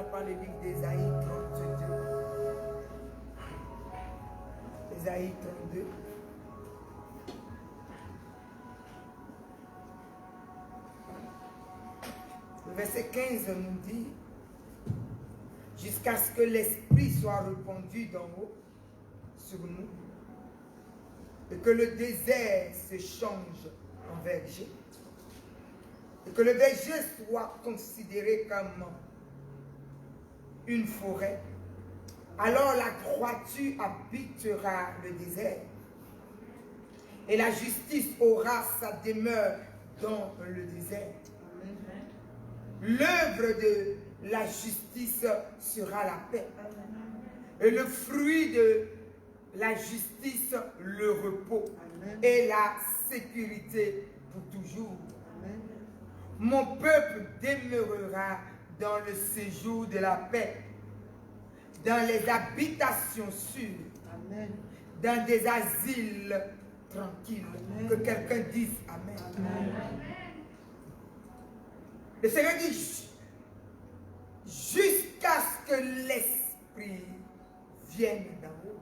prendre le livre d'Ésaïe 32. Ésaïe 32. Le verset 15 nous dit, jusqu'à ce que l'Esprit soit répandu d'en haut sur nous, et que le désert se change en verger, et que le verger soit considéré comme une forêt, alors la droiture habitera le désert, et la justice aura sa demeure dans le désert. L'œuvre de la justice sera la paix, et le fruit de la justice, le repos, et la sécurité pour toujours. Mon peuple demeurera dans le séjour de la paix, dans les habitations sûres, dans des asiles tranquilles. Que quelqu'un dise Amen. Le Seigneur dit, jusqu'à ce que l'Esprit vienne d'en haut.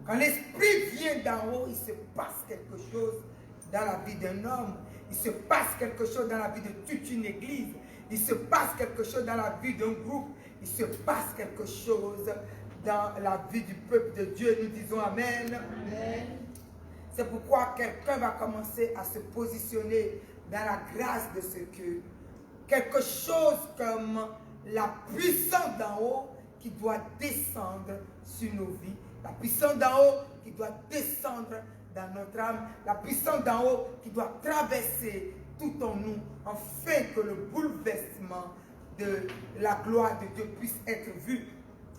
Quand l'Esprit vient d'en haut, il se passe quelque chose dans la vie d'un homme. Il se passe quelque chose dans la vie de toute une église. Il se passe quelque chose dans la vie d'un groupe. Il se passe quelque chose dans la vie du peuple de Dieu. Nous disons Amen. Amen. C'est pourquoi quelqu'un va commencer à se positionner dans la grâce de ce que quelque chose comme la puissance d'en haut qui doit descendre sur nos vies. La puissance d'en haut qui doit descendre dans notre âme. La puissance d'en haut qui doit traverser tout en nous, afin que le bouleversement de la gloire de Dieu puisse être vu.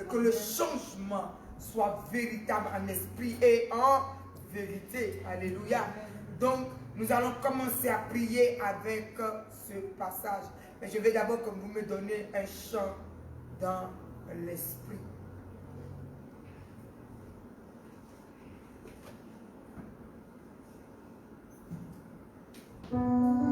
Et que le changement soit véritable en esprit et en vérité. Alléluia. Donc, nous allons commencer à prier avec ce passage. Mais je vais d'abord que vous me donnez un chant dans l'esprit. Oh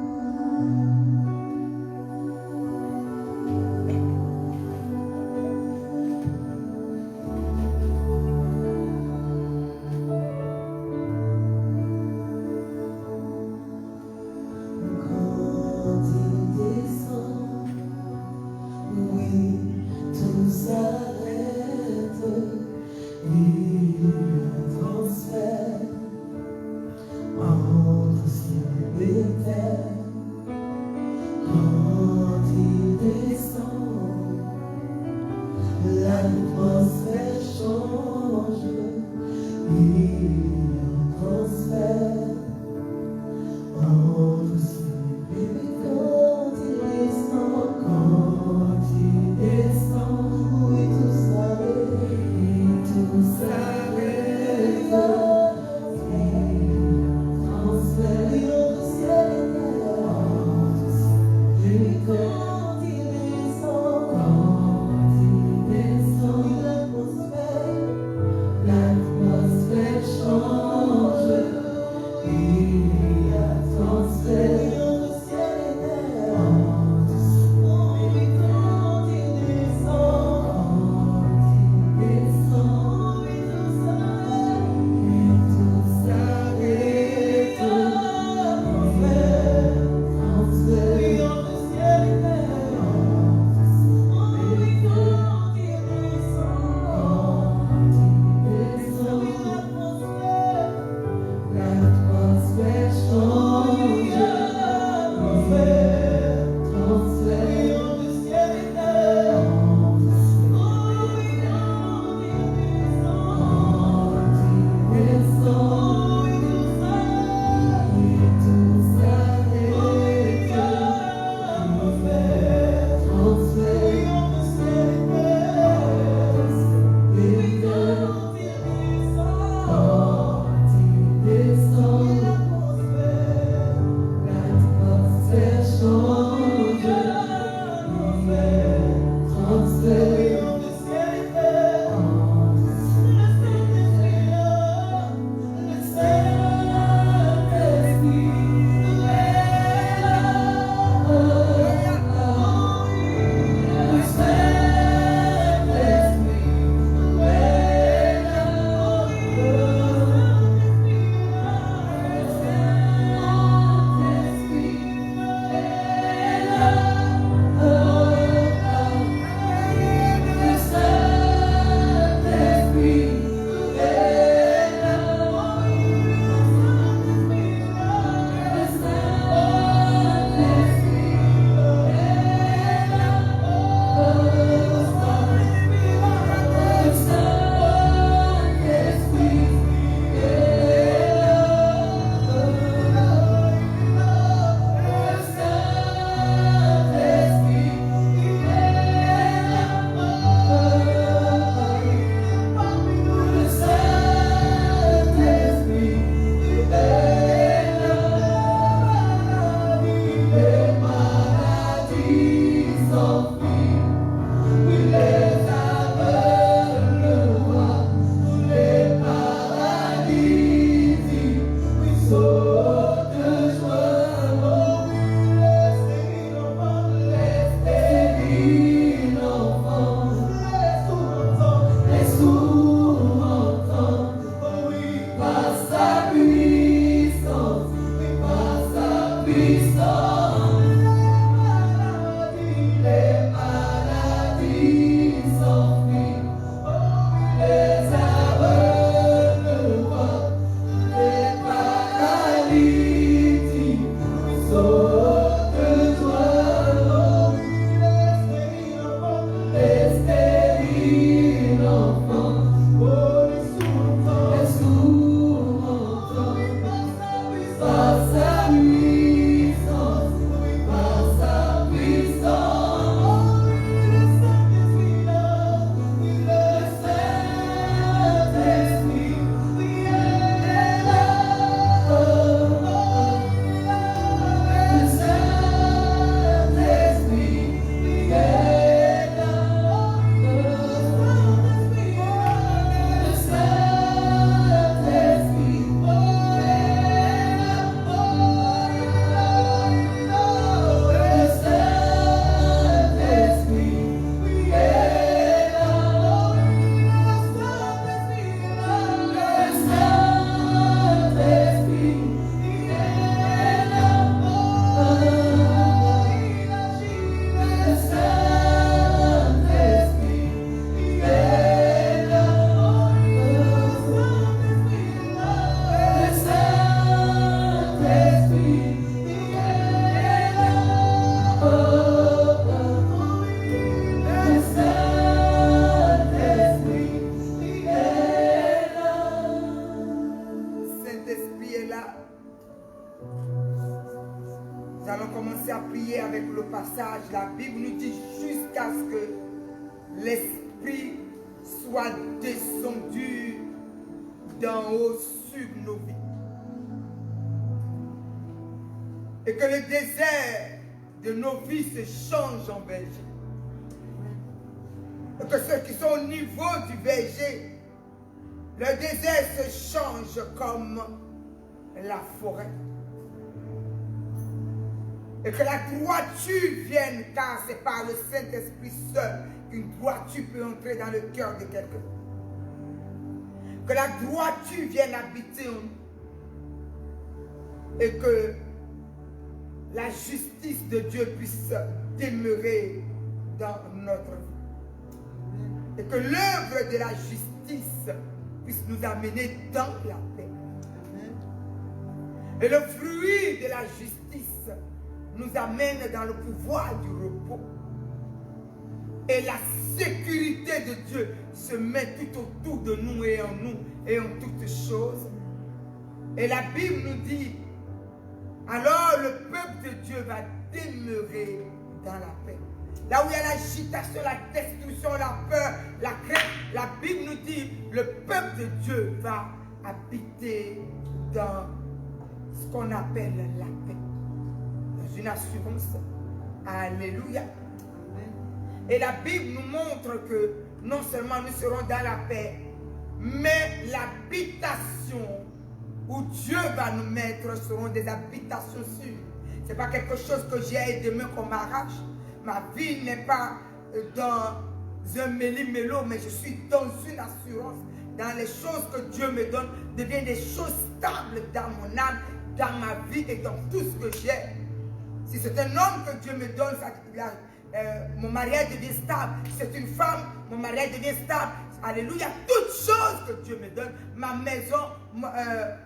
que l'Esprit soit descendu d'en haut sur nos vies. Et que le désert de nos vies se change en verger. Et que ceux qui sont au niveau du verger, le désert se change comme la forêt. Et que la droiture vienne, car c'est par le Saint-Esprit seul qu'une droiture peut entrer dans le cœur de quelqu'un. Que la droiture vienne habiter en nous. Et que la justice de Dieu puisse demeurer dans notre vie. Et que l'œuvre de la justice puisse nous amener dans la paix. Et le fruit de la justice nous amène dans le pouvoir du repos. Et la sécurité de Dieu se met tout autour de nous et en toutes choses. Et la Bible nous dit, alors le peuple de Dieu va demeurer dans la paix. Là où il y a l'agitation, la destruction, la peur, la crainte, la Bible nous dit, le peuple de Dieu va habiter dans ce qu'on appelle la paix. Dans une assurance. Alléluia. Et la Bible nous montre que non seulement nous serons dans la paix, mais l'habitation où Dieu va nous mettre seront des habitations sûres. Ce n'est pas quelque chose que j'ai et demain qu'on m'arrache. Ma vie n'est pas dans un méli-mélo, mais je suis dans une assurance. Dans les choses que Dieu me donne, deviennent des choses stables dans mon âme, dans ma vie et dans tout ce que j'ai. Si c'est un homme que Dieu me donne, mon mariage devient stable. Si c'est une femme, mon mariage devient stable. Alléluia. Toutes choses que Dieu me donne, ma maison,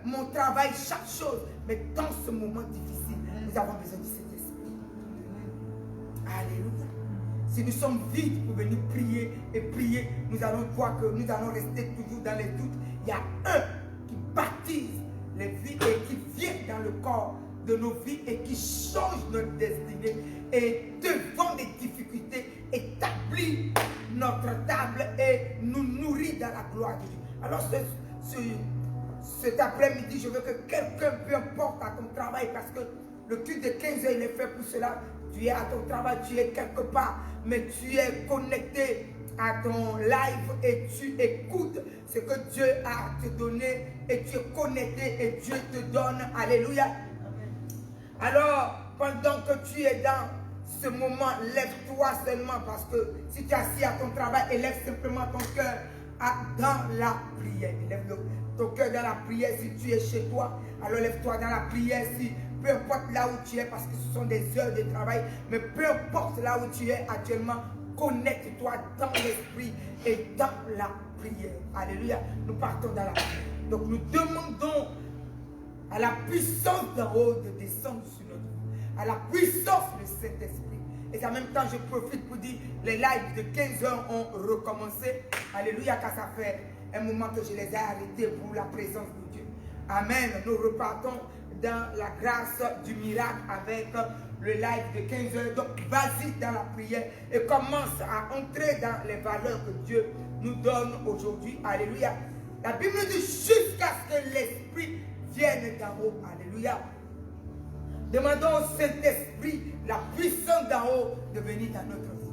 mon travail, chaque chose. Mais dans ce moment difficile, nous avons besoin de cet esprit. Alléluia. Si nous sommes vides pour venir prier et prier, nous allons voir que nous allons rester toujours dans les doutes. Il y a un qui baptise les vies et qui vient dans le corps de nos vies et qui change notre destinée. Et devant des difficultés, établit notre table et nous nourrit dans la gloire de Dieu. Alors cet après-midi, je veux que quelqu'un, peu importe à ton travail, parce que le culte de 15 heures, il est fait pour cela. Tu es à ton travail, tu es quelque part, mais tu es connecté à ton live et tu écoutes ce que Dieu a à te donner et tu es connecté et Dieu te donne. Alléluia. Alors, pendant que tu es dans ce moment, lève-toi seulement, parce que si tu es assis à ton travail, élève simplement ton cœur dans la prière. Élève ton cœur dans la prière si tu es chez toi. Alors lève-toi dans la prière, si peu importe là où tu es, parce que ce sont des heures de travail, mais peu importe là où tu es actuellement, connecte-toi dans l'esprit et dans la prière. Alléluia. Nous partons dans la prière. Donc nous demandons à la puissance d'en haut de descendre sur notre vie, à la puissance du Saint-Esprit. Et en même temps, je profite pour dire, les lives de 15 heures ont recommencé. Alléluia, car ça fait un moment que je les ai arrêtés pour la présence de Dieu. Amen. Nous repartons dans la grâce du miracle avec le live de 15 heures. Donc, vas-y dans la prière et commence à entrer dans les valeurs que Dieu nous donne aujourd'hui. Alléluia. La Bible nous dit jusqu'à ce que l'Esprit vienne d'en haut. Alléluia. Demandons au Saint-Esprit la puissance d'en haut de venir dans notre vie.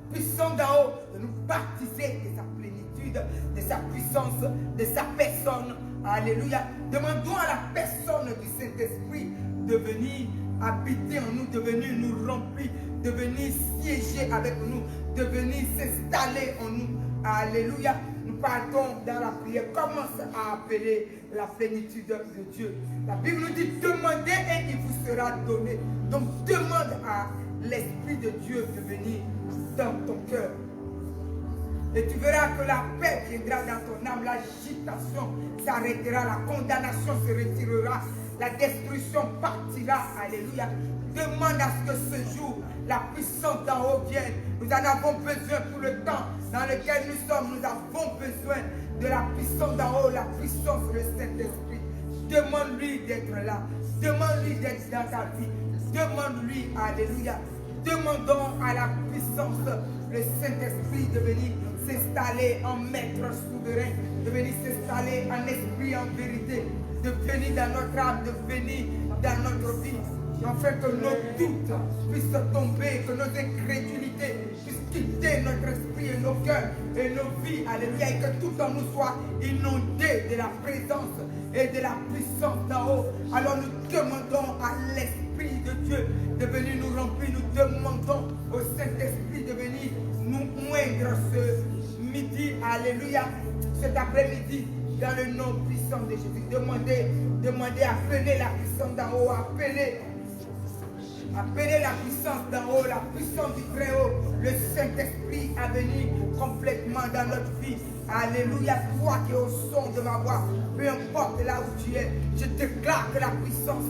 La puissance d'en haut de nous baptiser de sa plénitude, de sa puissance, de sa personne. Alléluia. Demandons à la personne du Saint-Esprit de venir habiter en nous, de venir nous remplir, de venir siéger avec nous, de venir s'installer en nous. Alléluia. Nous partons dans la prière. Commence à appeler la plénitude de Dieu. La Bible nous dit, demandez et il vous sera donné. Donc demande à l'Esprit de Dieu de venir dans ton cœur. Et tu verras que la paix viendra dans ton âme, l'agitation s'arrêtera, la condamnation se retirera, la destruction partira. Alléluia. Demande à ce que ce jour, la puissance d'en haut vienne. Nous en avons besoin pour le temps dans lequel nous sommes. Nous avons besoin de la puissance d'en haut, la puissance du Saint-Esprit. Demande-lui d'être là. Demande-lui d'être dans ta vie. Demande-lui, alléluia. Demandons à la puissance le Saint-Esprit de venir s'installer en maître souverain, de venir s'installer en esprit, en vérité, de venir dans notre âme, de venir dans notre vie, afin que nos doutes puissent tomber, que nos incrédulités puissent quitter notre esprit et nos cœurs et nos vies, alléluia, et que tout en nous soit inondé de la présence et de la puissance d'en haut. Alors nous demandons à l'Esprit de Dieu de venir nous remplir, nous demandons au Saint-Esprit de venir nous moindre ce midi, alléluia, cet après-midi, dans le nom puissant de Jésus. Demandez, appelez la puissance d'en haut, appelez la puissance d'en haut, la puissance du très haut, le Saint-Esprit à venir complètement dans notre vie. Alléluia, toi qui es au son de ma voix, peu importe là où tu es, je déclare que la puissance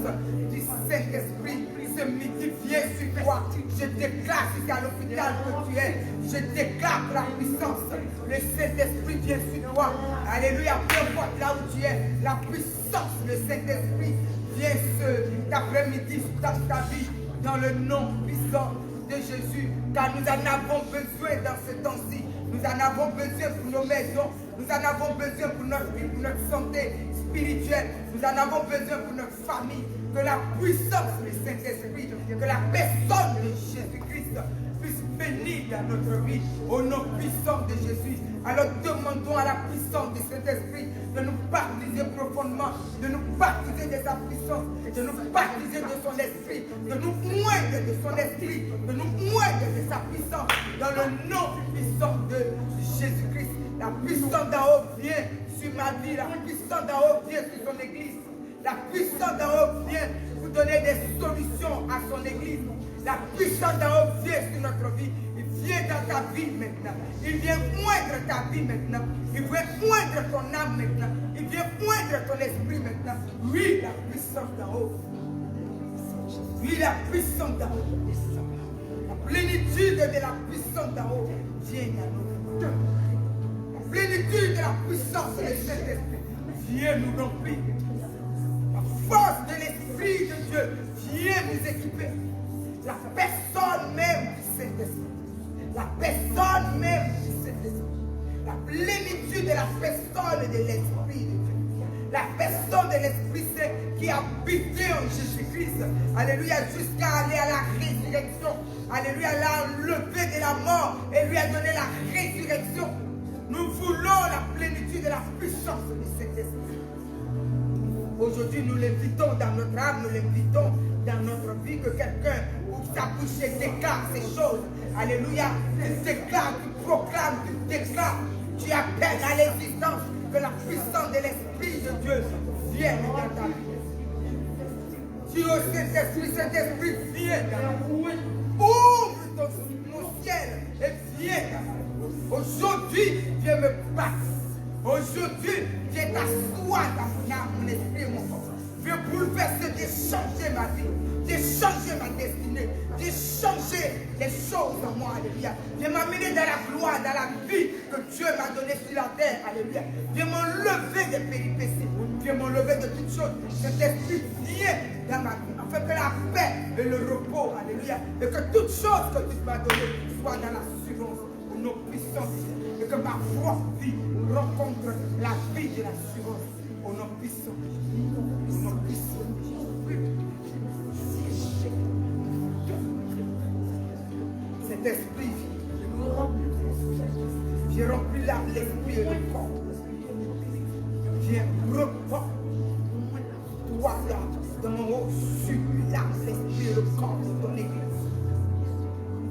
du Saint-Esprit ce midi vient sur toi. Je déclare si c'est à l'hôpital que tu es, je déclare que la puissance, le Saint-Esprit vient sur toi. Alléluia, peu importe là où tu es, la puissance, le Saint-Esprit vient cet après-midi sur ta vie. Dans le nom puissant de Jésus, car nous en avons besoin dans ce temps-ci. Nous en avons besoin pour nos maisons, nous en avons besoin pour notre vie, pour notre santé spirituelle, nous en avons besoin pour notre famille. Que la puissance du Saint-Esprit, que la personne de Jésus-Christ puisse venir dans notre vie au nom puissant de Jésus. Alors demandons à la puissance du Saint-Esprit de nous baptiser profondément, de nous baptiser de sa puissance, de nous baptiser de son esprit, de nous moindre de son esprit, de nous moindre de sa puissance dans le nom puissant de Jésus-Christ. La puissance d'en haut vient sur ma vie, la puissance d'en haut vient sur son église. La puissance d'en haut vient pour donner des solutions à son église. La puissance d'en haut vient sur notre vie. Il vient dans ta vie maintenant. Il vient moindre ta vie maintenant. Il vient moindre ton âme maintenant. Il vient moindre ton esprit maintenant. Oui, la puissance d'en haut. Oui, la puissance d'en haut. La plénitude de la puissance d'en haut vient dans notre cœur. La plénitude de la puissance de Saint-Esprit vient nous remplir. Force de l'Esprit de Dieu vient nous équiper. La personne même du Saint-Esprit. La personne même du Saint-Esprit. La plénitude de la personne de l'Esprit de Dieu. La personne de l'Esprit Saint qui a habité en Jésus-Christ. Alléluia, jusqu'à aller à la résurrection. Alléluia, l'a enlevé de la mort et lui a donné la résurrection. Nous voulons la plénitude de la puissance du Saint-Esprit. Aujourd'hui, nous l'invitons dans notre âme, nous l'invitons dans notre vie, que quelqu'un ouvre sa bouche et déclare ces choses. Alléluia. Tu déclares, tu proclames, tu déclares, tu appelles à l'existence que la puissance de l'Esprit de Dieu vienne dans ta vie. Tu au Saint-Esprit, Saint-Esprit, viens dans ta vie. Ouvre mon ciel et viens dans ta vie. Aujourd'hui, viens me battre. Aujourd'hui, viens t'asseoir dans mon âme, mon esprit et mon corps. Viens bouleverser, changer ma vie, changer ma destinée, changer les choses en moi, alléluia. Viens m'amener dans la gloire, dans la vie que Dieu m'a donnée sur la terre, alléluia. Viens m'enlever des péripéties, viens m'enlever de toutes choses. Cet esprit vient dans ma vie, afin que la paix et le repos, alléluia, et que toutes choses que tu m'as données soient dans l'assurance, au nom puissant, et que ma propre vie rencontre la vie de l'assurance au nom puissant. Au nom puissant. Cet esprit vient remplir l'âme, l'esprit et le corps. Viens reprendre toi là, dans mon haut, sur l'âme, l'esprit et le corps de ton église.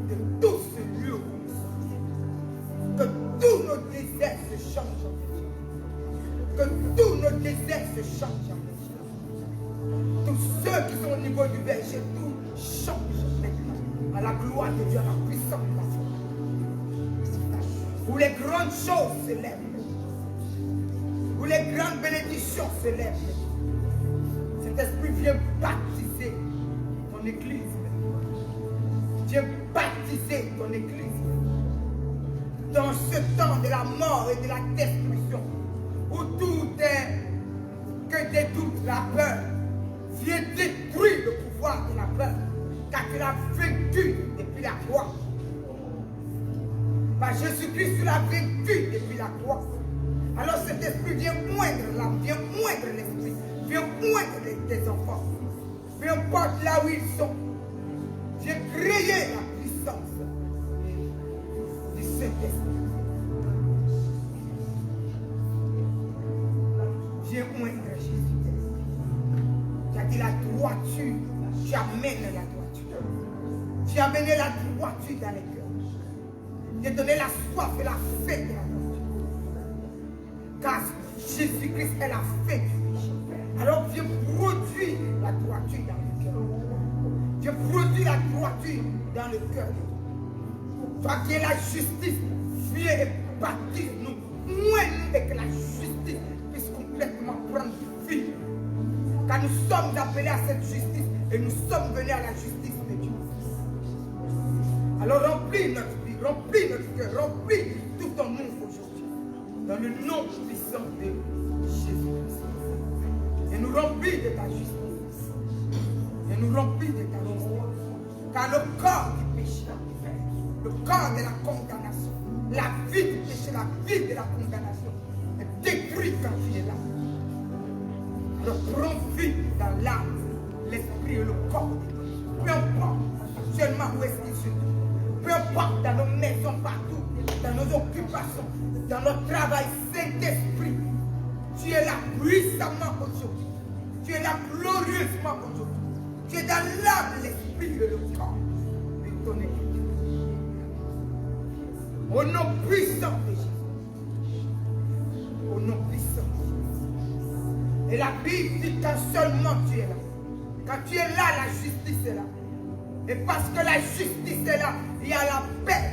De tout ce lieu où nous sommes. Que tous nos désirs se changent. Que tous nos désirs se changent. Tous ceux qui sont au niveau du berger, tout change maintenant. À la gloire de Dieu, à la puissance de la foi. Où les grandes choses se lèvent. Où les grandes bénédictions se lèvent. Cet esprit vient baptiser ton église. Viens baptiser ton église. Dans ce temps de la mort et de la destruction, où tout est que des doutes, la peur, viens détruire le pouvoir de la peur, car tu l'as vaincu depuis la croix. Par Jésus-Christ, tu l'as vécu depuis la croix. Alors cet esprit vient moindre l'âme, vient moindre l'esprit, vient moindre tes enfants. Peu importe là où ils sont. J'ai créé la puissance du Saint-Esprit. Viens moindre Jésus. Tu as dit la droiture. Tu amènes la droiture. Tu as amené la droiture dans les cœurs. Tu as donné la soif et la faim de la droiture. Car Jésus-Christ est la faim du péché. Alors viens produire la droiture dans le cœur. Viens produire la droiture dans le cœur. Toi qui es la justice, viens et baptise-nous. Moins et que la justice puisse complètement prendre vie. Car nous sommes appelés à cette justice et nous sommes venus à la justice de Dieu. Alors remplis notre vie, remplis notre cœur, remplis tout en nous aujourd'hui. Dans le nom puissant de Jésus-Christ. Et nous remplis de ta justice. Et nous remplis de ta justice. Car le corps du péché, le corps de la condamnation, la vie du péché, la vie de la condamnation est détruite quand tu es là. Alors prends vie dans l'âme, l'esprit et le corps. Peu importe actuellement où est-ce qu'ils se trouvent. Peu importe dans nos maisons, partout, dans nos occupations, dans notre travail, Saint-Esprit. Tu es là puissamment aujourd'hui. Tu es là glorieusement aujourd'hui. Tu es dans l'âme, l'esprit et le corps de ton Église. Au nom puissant de Jésus. Au nom puissant de Jésus. Et la Bible dit quand seulement tu es là. Quand tu es là, la justice est là. Et parce que la justice est là, il y a la paix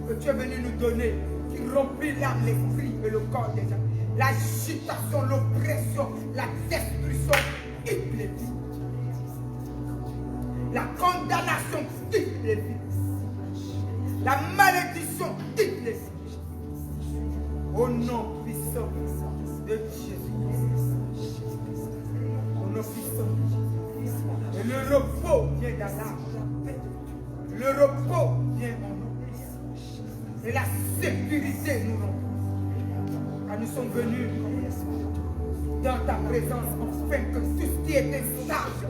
que tu es venu nous donner, qui remplit l'âme, l'esprit et le corps des gens. L'agitation, l'oppression, la destruction, quitte les vies. La condamnation quitte les vies. La malédiction quitte les vies. Au nom puissant de Jésus. Au nom puissant de Jésus. Et le repos vient dans l'âme. Le repos vient en nous. Et la sécurité nous rend. Car nous sommes venus dans ta présence afin que tout ce qui était stable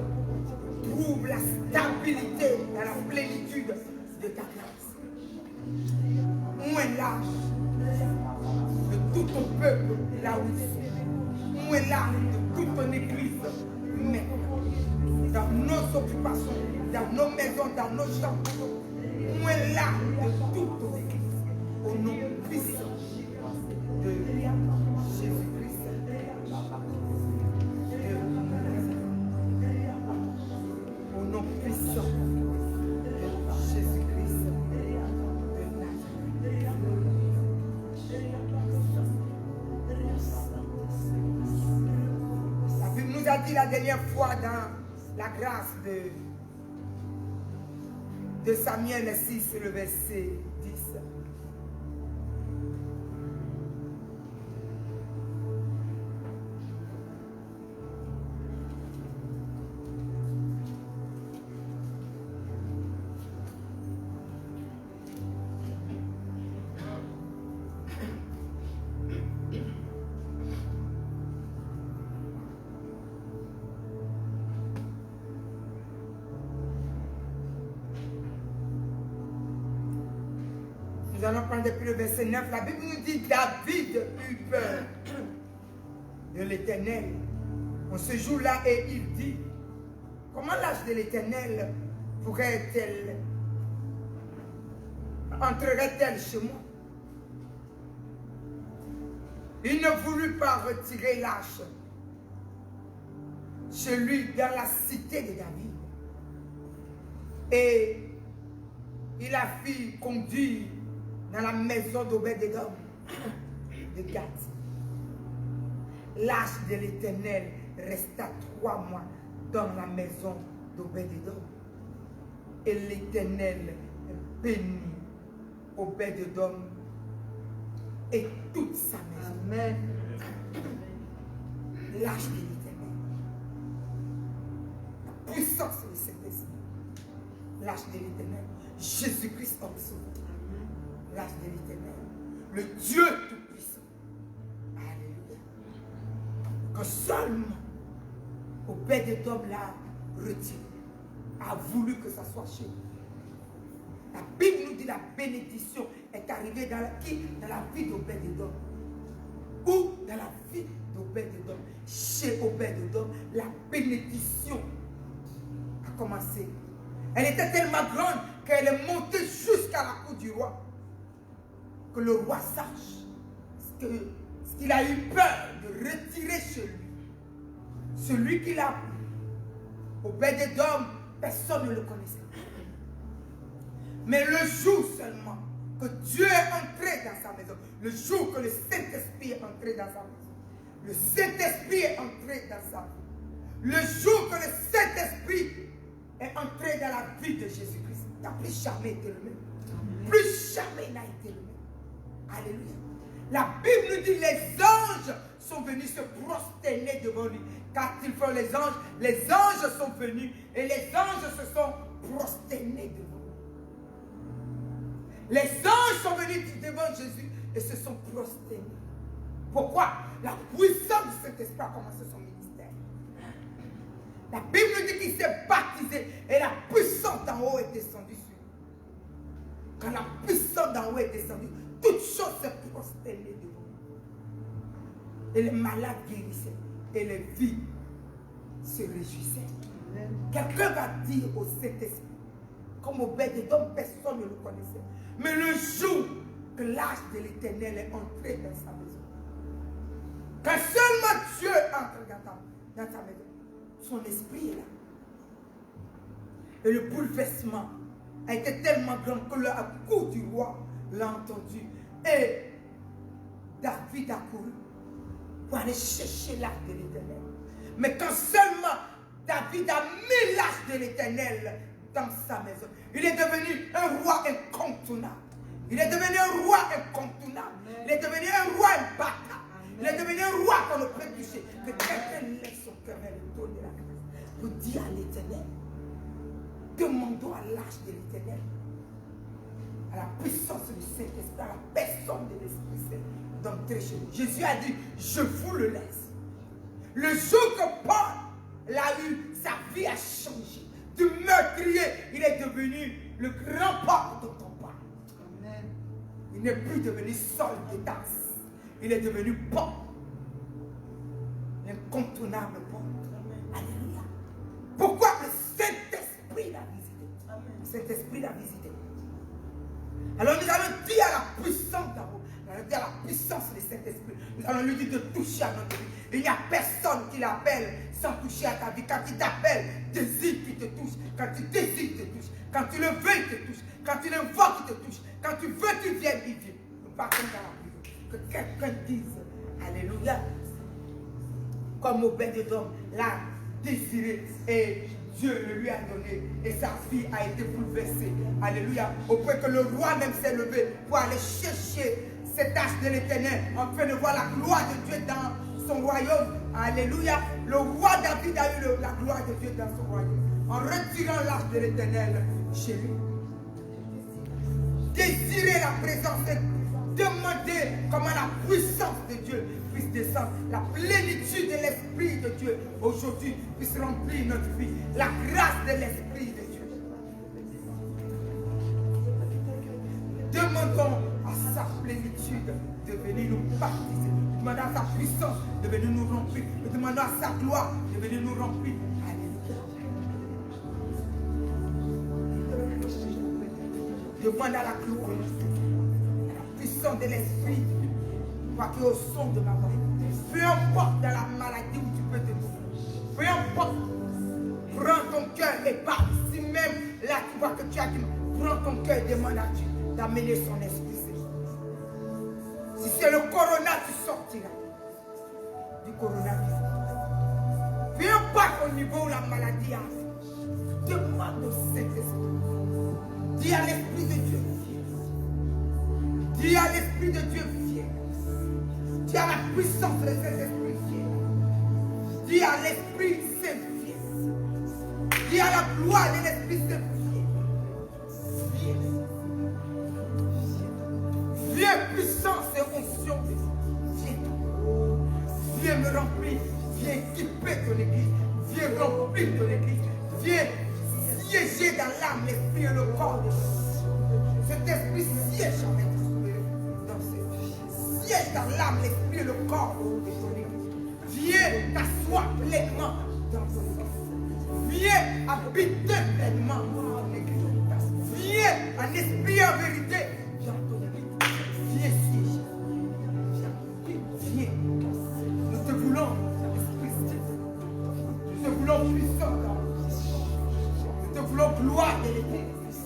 trouve la stabilité dans la plénitude de ta grâce. Moins large de tout ton peuple là où ils sont. Moins large de toute ton église. Mais dans nos occupations, dans nos maisons, dans nos chambres. Moins large de toute ton église. Au nom puissant de Jésus-Christ. Au nom puissant de Jésus-Christ de Nazareth. La Bible nous a dit la dernière fois dans la grâce de Samuel 6, le verset 10. Nous allons prendre depuis le verset 9. La Bible nous dit David eut peur de l'Éternel en ce jour-là et il dit comment l'âge de l'Éternel pourrait-elle entrerait-elle chez moi? Il ne voulut pas retirer l'âge chez lui dans la cité de David. Et il la fit conduire dans la maison d'Obed-Édom de Gath. L'âge de l'Éternel resta 3 mois dans la maison d'Obed-Édom. Et l'Éternel bénit Obed-Édom et toute sa maison. Amen. L'âge de l'Éternel. La puissance de cet esprit. L'âge de l'Éternel. Jésus-Christ en dessous. l'âge de l'Éternel, le Dieu Tout-Puissant. Alléluia. Que seulement Obed-Édom l'a retiré, a voulu que ça soit chez lui. La Bible nous dit la bénédiction est arrivée dans la vie d'Obed-Édom. Ou dans la vie d'Obed-Édom. Chez Obed-Édom, la bénédiction a commencé. Elle était tellement grande qu'elle est montée jusqu'à la cour du roi. Que le roi sache ce qu'il a eu peur de retirer chez lui. Celui qu'il a pris. Obed-Édom, personne ne le connaissait. Mais le jour seulement que Dieu est entré dans sa maison, le jour que le Saint-Esprit est entré dans sa maison, le Saint-Esprit est entré dans sa vie, le jour que le Saint-Esprit est entré dans la vie de Jésus-Christ, il n'a plus jamais été le même. Amen. Plus jamais n'a été le même. Alléluia. La Bible nous dit les anges sont venus se prosterner devant lui. Car ils font les anges sont venus et les anges se sont prosternés devant lui. Les anges sont venus devant Jésus et se sont prosternés. Pourquoi? La puissance de cet esprit a commencé son ministère. La Bible nous dit qu'il s'est baptisé et la puissance d'en haut est descendue sur lui. Quand la puissance d'en haut est descendue, toute chose s'est prosternée devant lui. Et les malades guérissaient et les vies se réjouissaient. Quelqu'un va dire au Saint-Esprit, comme Obed-Édom, personne ne le connaissait. Mais le jour que l'âge de l'Éternel est entré dans sa maison, quand seulement Dieu entre dans ta maison, son esprit est là. Et le bouleversement a été tellement grand que la cour du roi l'a entendu. Et David a couru pour aller chercher l'âge de l'Éternel. Mais quand seulement David a mis l'âge de l'Éternel dans sa maison, il est devenu un roi incontournable. Il est devenu un roi incontournable. Il est devenu un roi imbattable. Il est devenu un roi qu'on ne peut toucher. Que quelqu'un lève son cœur et le donne la grâce pour dire à l'Éternel, demandons à l'âge de l'Éternel, à la puissance du Saint-Esprit, à la personne de l'Esprit Saint d'entrer chez nous. Jésus a dit, je vous le laisse. Le jour que Paul l'a eu, sa vie a changé. Du meurtrier, il est devenu le grand Paul dont on parle. Amen. Il n'est plus devenu Saul de Tarse. Il est devenu Paul. L'incontournable Paul. Alléluia. Pourquoi le Saint-Esprit l'a visité? Amen. Le Saint-Esprit l'a visité. Alors nous allons dire à la puissance d'abord. Nous allons dire à la puissance du Saint-Esprit. Nous allons lui dire de toucher à notre vie. Il n'y a personne qui l'appelle sans toucher à ta vie. Quand il t'appelle, désire qu'il te touche. Quand tu désires, il te touche. Quand tu le veux, il te touche. Quand tu l'invoques, il te touche. Quand tu veux, tu viens, il vient. Nous partons dans la vie. Que quelqu'un dise, alléluia. Comme Obed-Édom l'a désiré et Dieu le lui a donné. Et sa vie a été bouleversée. Alléluia. Au point que le roi même s'est levé pour aller chercher cet âge de l'Éternel, afin de voir la gloire de Dieu dans son royaume. Alléluia. Le roi David a eu la gloire de Dieu dans son royaume, en retirant l'âge de l'Éternel chez lui. Désirer la présence de Dieu. Demander comment la puissance de Dieu puisse descendre. La plénitude de l'Esprit de Dieu aujourd'hui puisse remplir notre vie. La grâce de l'Esprit de Dieu. Demandons à sa plénitude de venir nous baptiser. Demandons à sa puissance de venir nous remplir. Demandons à sa gloire de venir nous remplir. Alléluia. Demande à la gloire, à la puissance de l'Esprit, pour qu'il au son de ma voix. Peu importe dans la maladie où tu peux te trouver. Peu importe. Prends ton cœur et parle. Si même là tu vois que tu as dit, prends ton cœur et demande à Dieu d'amener son esprit. Si c'est le corona, tu sortiras du coronavirus. Peu importe au niveau où la maladie arrive. Demande au Saint-Esprit. Dis à l'Esprit de Dieu, viens. Dis à l'Esprit de Dieu, viens. Dis à la puissance de cet esprit, viens. Dis à l'Esprit Saint, viens. Dis à la gloire de l'Esprit Saint, viens. Viens. Viens puissance et onction. Viens me remplir. Viens équiper ton église. Viens remplir ton église. Viens siéger dans l'âme, l'esprit et le corps. Cet esprit siège en dans ce siège dans l'âme, l'esprit et le corps de ton église. Viens t'asseoir pleinement dans ton église. Viens habiter pleinement dans ton église. Viens en esprit et en vérité dans ton église. Viens siéger. Viens. Nous te voulons, Esprit Saint. Nous te voulons puissant. Nous te voulons gloire de l'église.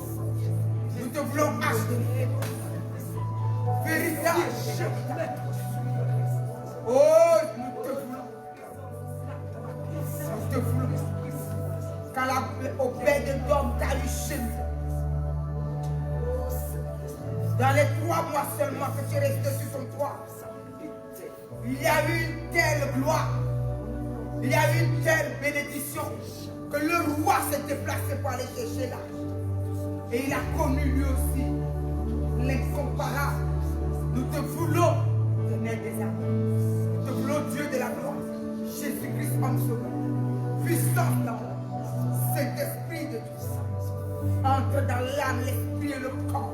Nous te voulons âge de l'église. Véritable. Oh, nous te voulons. Nous te voulons. Quand au Obed-Edom t'a eu chez nous. Dans les 3 mois seulement que tu es resté sur ton toit, il y a eu une telle gloire, il y a eu une telle bénédiction que le roi s'est déplacé pour aller chercher là. Et il a connu lui aussi l'incomparable. Nous te voulons, Éternel des armées. Nous te voulons, Dieu de la gloire. Jésus-Christ, homme sauveur. Puissance dans cet esprit de Dieu. Entre dans l'âme, l'esprit et le corps.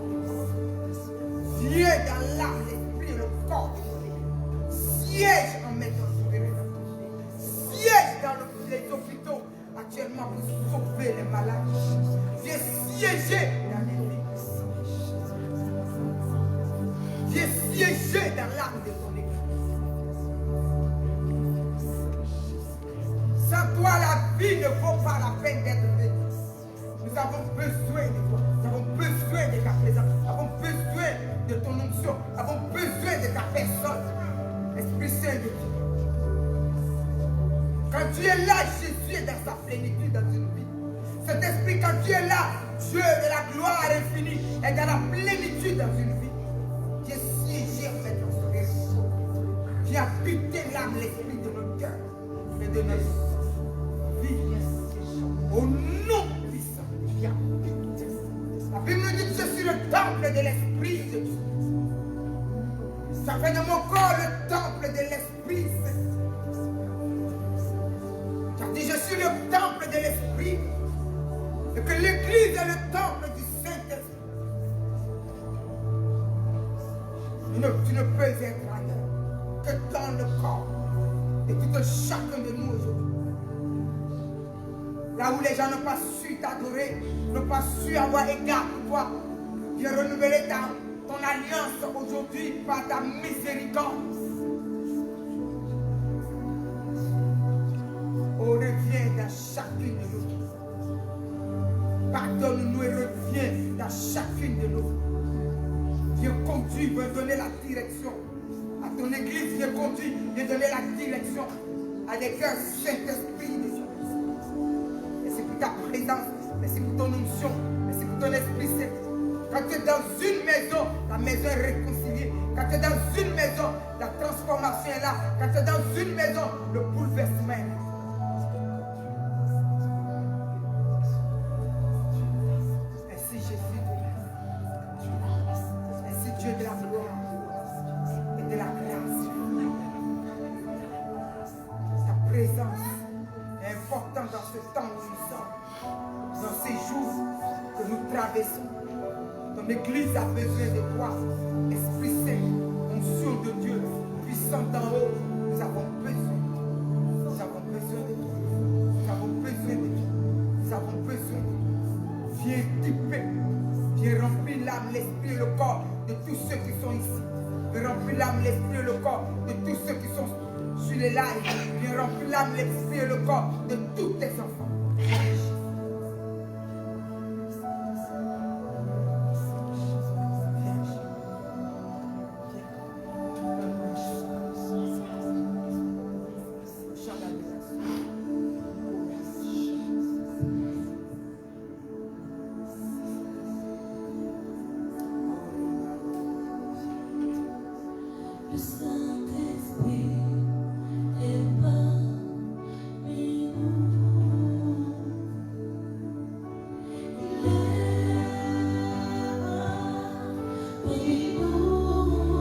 Viens dans l'âme, l'esprit et le corps. Siège en mettant siège dans les hôpitaux actuellement pour sauver les malades. Viens siéger dans l'église. Viens siéger dans l'âme de ton église. Sans toi, la vie ne vaut pas la peine d'être vécue. Nous avons besoin de toi. Nous avons besoin de ta présence. Nous avons besoin de ton onction. Nous avons besoin de ta personne. Esprit Saint de Dieu. Quand tu es là, Jésus est dans sa plénitude dans une vie. Cet esprit, quand tu es là, Dieu de la gloire infinie est dans la plénitude dans une vie. Viens siéger maintenant sur les choses. Viens habiter l'âme, l'esprit de notre cœur et de notre vie. Au nom puissant, viens habiter. La Bible nous dit que je suis le temple de l'esprit de Dieu. Ça fait de mon corps le temple de l'esprit. Car dit je suis le temple de l'esprit. Et que l'église est le temple du Saint-Esprit. Tu ne peux être ailleurs que dans le corps de tout chacun de nous aujourd'hui. Là où les gens n'ont pas su t'adorer, n'ont pas su avoir égard pour toi, viens renouveler ton alliance aujourd'hui par ta miséricorde. Oh, reviens dans chacune de nous. Pardonne-nous et reviens dans chacune de nous. Viens conduire, viens donner la direction à ton église, viens conduire, viens donner la direction à des cœurs Saint-Esprit de Dieu. Merci pour ta présence, merci pour ton onction, merci pour ton Esprit Saint. Quand tu es dans une maison, la maison est réconciliée. Quand tu es dans une maison, la transformation est là. Quand tu es dans une maison, le bouleversement est là. Merci Jésus de la merci Dieu de la gloire et de la grâce. Ta présence est importante dans ce temps où nous sommes, dans ces jours que nous traversons. Ton église a besoin de toi, Esprit Saint, onction de Dieu, puissant d'en haut. Nous avons besoin. Nous avons besoin de toi. Nous avons besoin de toi. Nous avons besoin de toi. Viens équiper, viens remplir l'âme, l'esprit et le corps de tous ceux qui sont ici. Viens remplir l'âme, l'esprit et le corps de tous ceux qui sont sur les lives. Viens remplir l'âme, l'esprit et le corps de tous tes enfants. Pour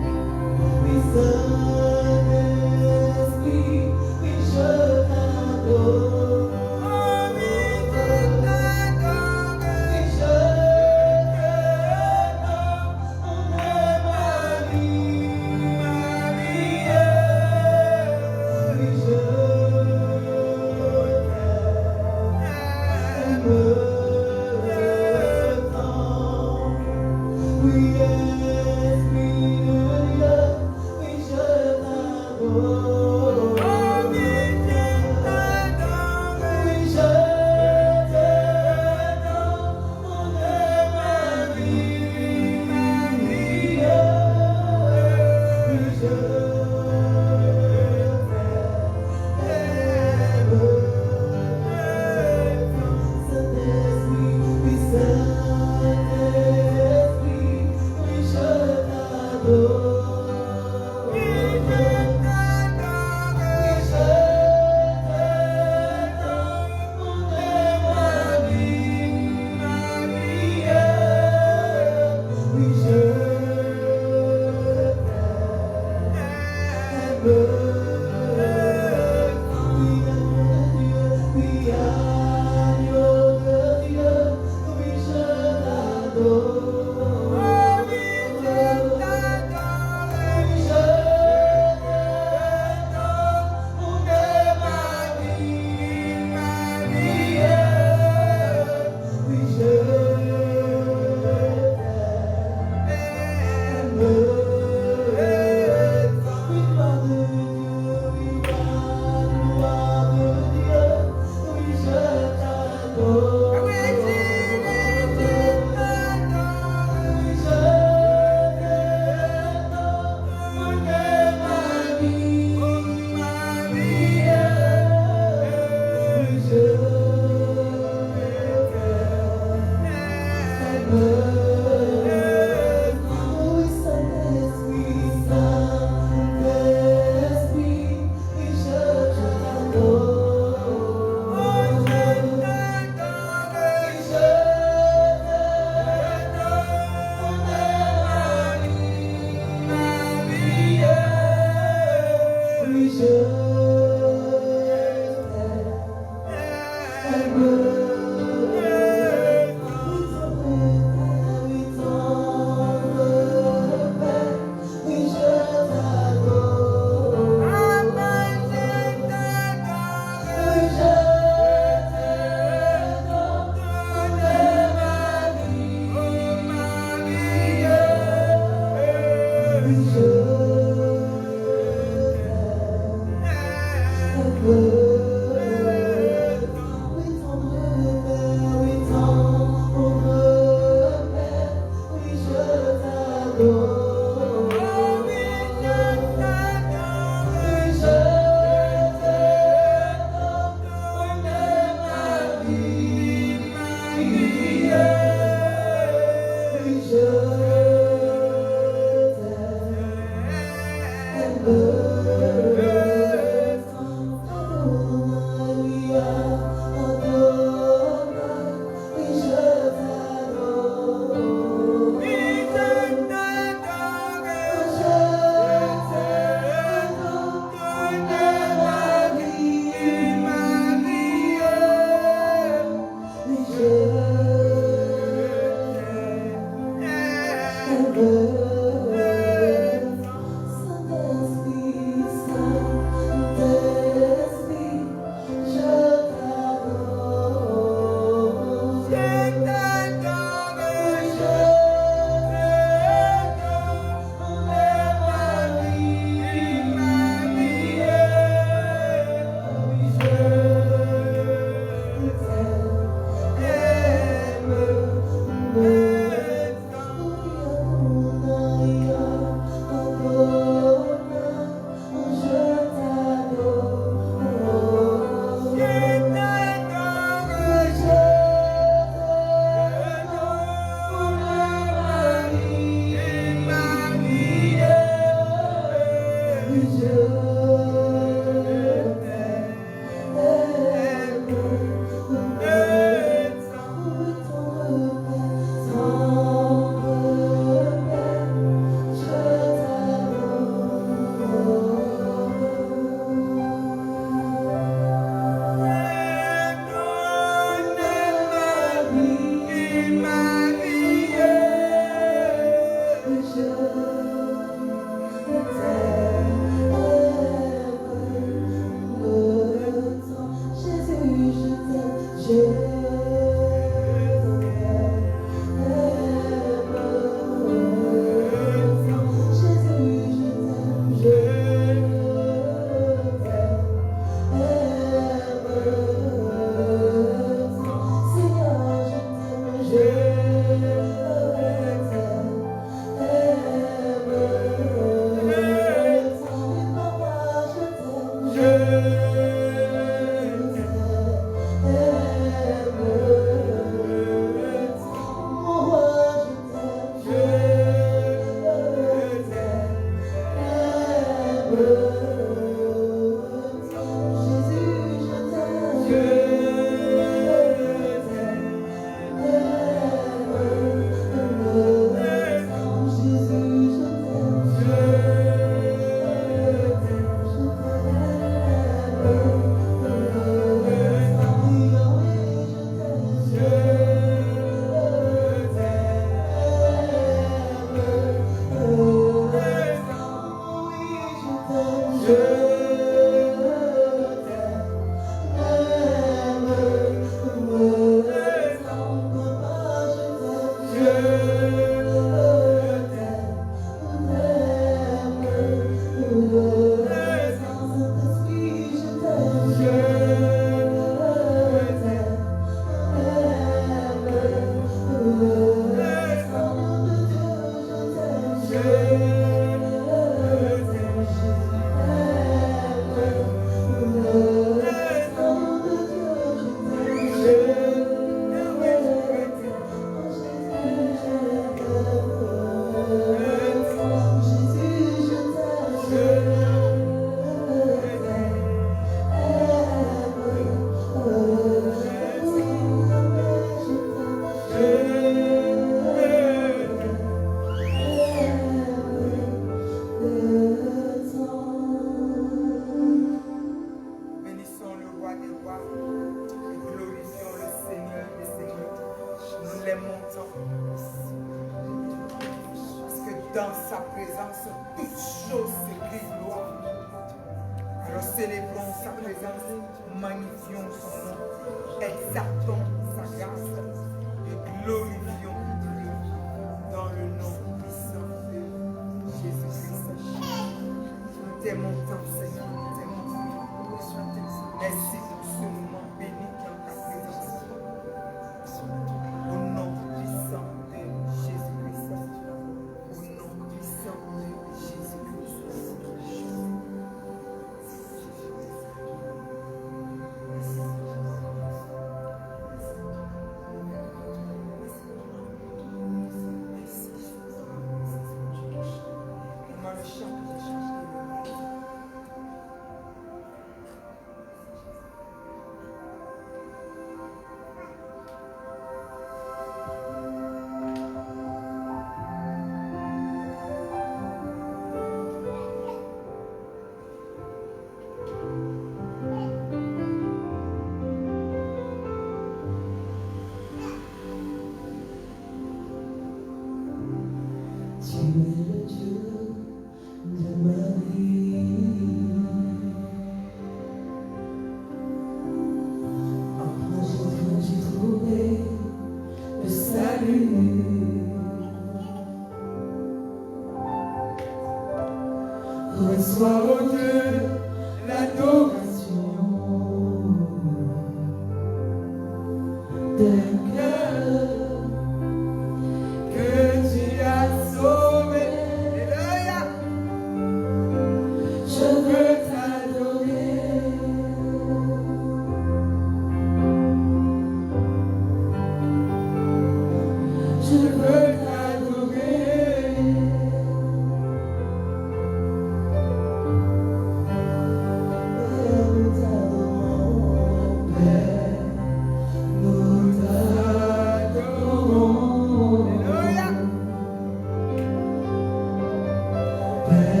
Oh,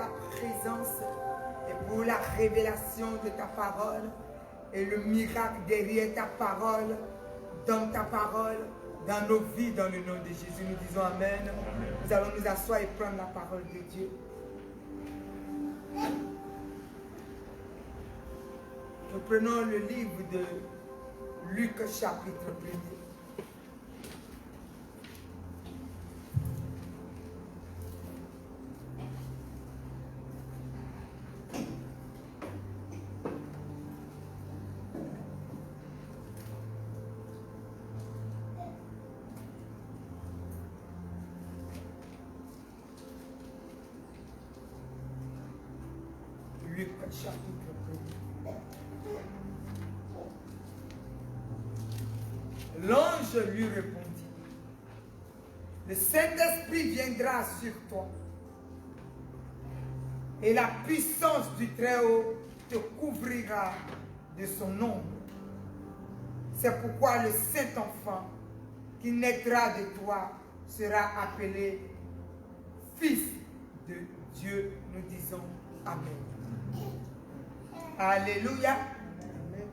ta présence et pour la révélation de ta parole et le miracle derrière ta parole, dans ta parole, dans nos vies, dans le nom de Jésus. Nous disons Amen. Nous allons nous asseoir et prendre la parole de Dieu. Nous prenons le livre de Luc chapitre 1er. Luc chapitre 1er. L'ange lui répondit, le Saint-Esprit viendra sur toi et la puissance du Très-Haut te couvrira de son ombre. C'est pourquoi le Saint-Enfant qui naîtra de toi sera appelé Fils de Dieu. Nous disons Amen. Alléluia. Amen.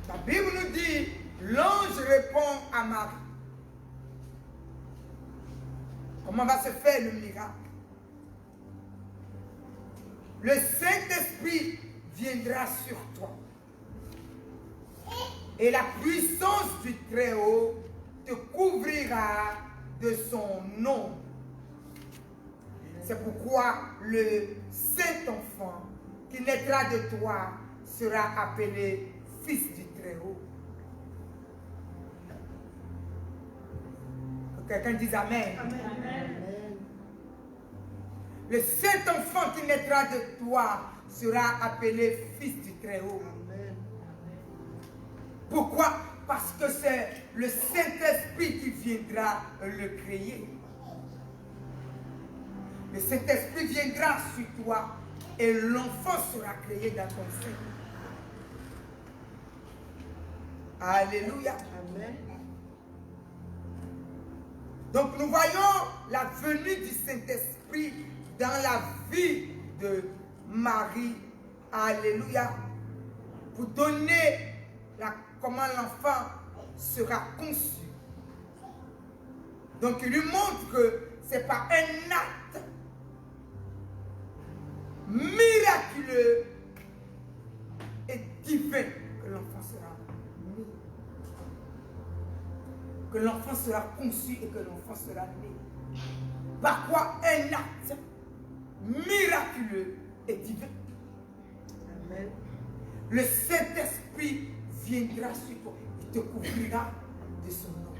La Bible nous dit, l'ange répond à Marie. Comment va se faire le miracle? Le Saint-Esprit viendra sur toi. Et la puissance du Très-Haut te couvrira de son nom. C'est pourquoi le Saint-Enfant qui naîtra de toi sera appelé Fils du Très-Haut. Quelqu'un dise Amen. Amen. Amen. Le Saint-Enfant qui naîtra de toi sera appelé Fils du Très-Haut. Amen. Pourquoi? Parce que c'est le Saint-Esprit qui viendra le créer. Le Saint-Esprit viendra sur toi et l'enfant sera créé dans ton sein. Alléluia. Amen. Donc nous voyons la venue du Saint-Esprit dans la vie de Marie. Alléluia. Pour donner comment l'enfant sera conçu. Donc il lui montre que ce n'est pas un acte miraculeux et divin que l'enfant sera né. Que l'enfant sera conçu et que l'enfant sera né. Par quoi un acte miraculeux et divin. Amen. Le Saint-Esprit viendra sur toi. Il te couvrira de son nom.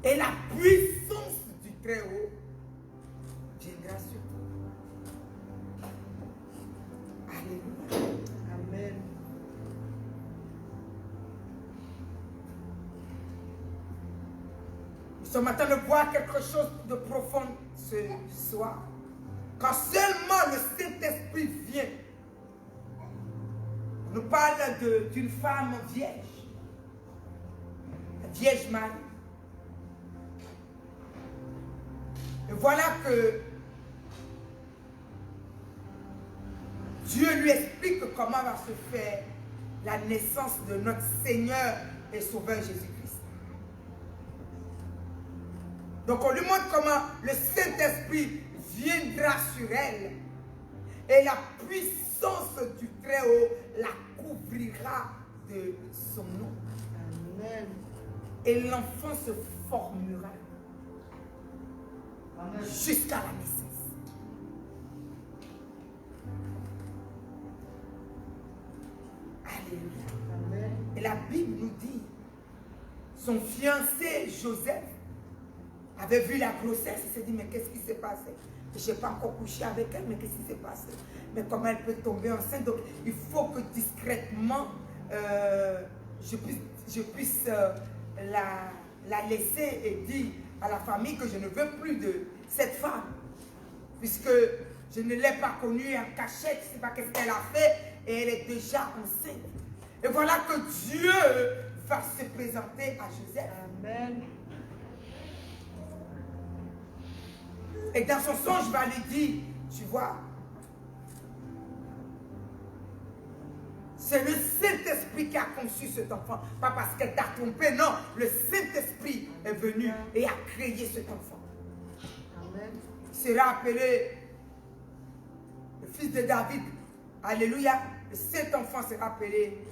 Et la puissance du Très-Haut viendra sur toi. Alléluia. Amen. Nous sommes en train de voir quelque chose de profond ce soir. Quand seulement le Saint-Esprit vient, on nous parle d'une femme vierge, la Vierge Marie. Et voilà que Dieu lui explique comment va se faire la naissance de notre Seigneur et Sauveur Jésus-Christ. Donc on lui montre comment le Saint-Esprit viendra sur elle et la puissance du Très-Haut la couvrira de son nom. Amen. Et l'enfant se formera jusqu'à la naissance. Alléluia. Amen. Et la Bible nous dit, son fiancé Joseph avait vu la grossesse, il s'est dit, mais qu'est-ce qui s'est passé? Je n'ai pas encore couché avec elle, mais qu'est-ce qui s'est passé? Mais comment elle peut tomber enceinte? Donc il faut que discrètement je puisse la laisser et dire à la famille que je ne veux plus de cette femme, puisque je ne l'ai pas connue en cachette, je ne sais pas qu'est-ce qu'elle a fait, et elle est déjà enceinte. Et voilà que Dieu va se présenter à Joseph. Amen. Et dans son songe, il va lui dire, tu vois, c'est le Saint-Esprit qui a conçu cet enfant. Pas parce qu'elle t'a trompé, non. Le Saint-Esprit est venu et a créé cet enfant. Amen. Il sera appelé le fils de David. Alléluia. Cet enfant sera appelé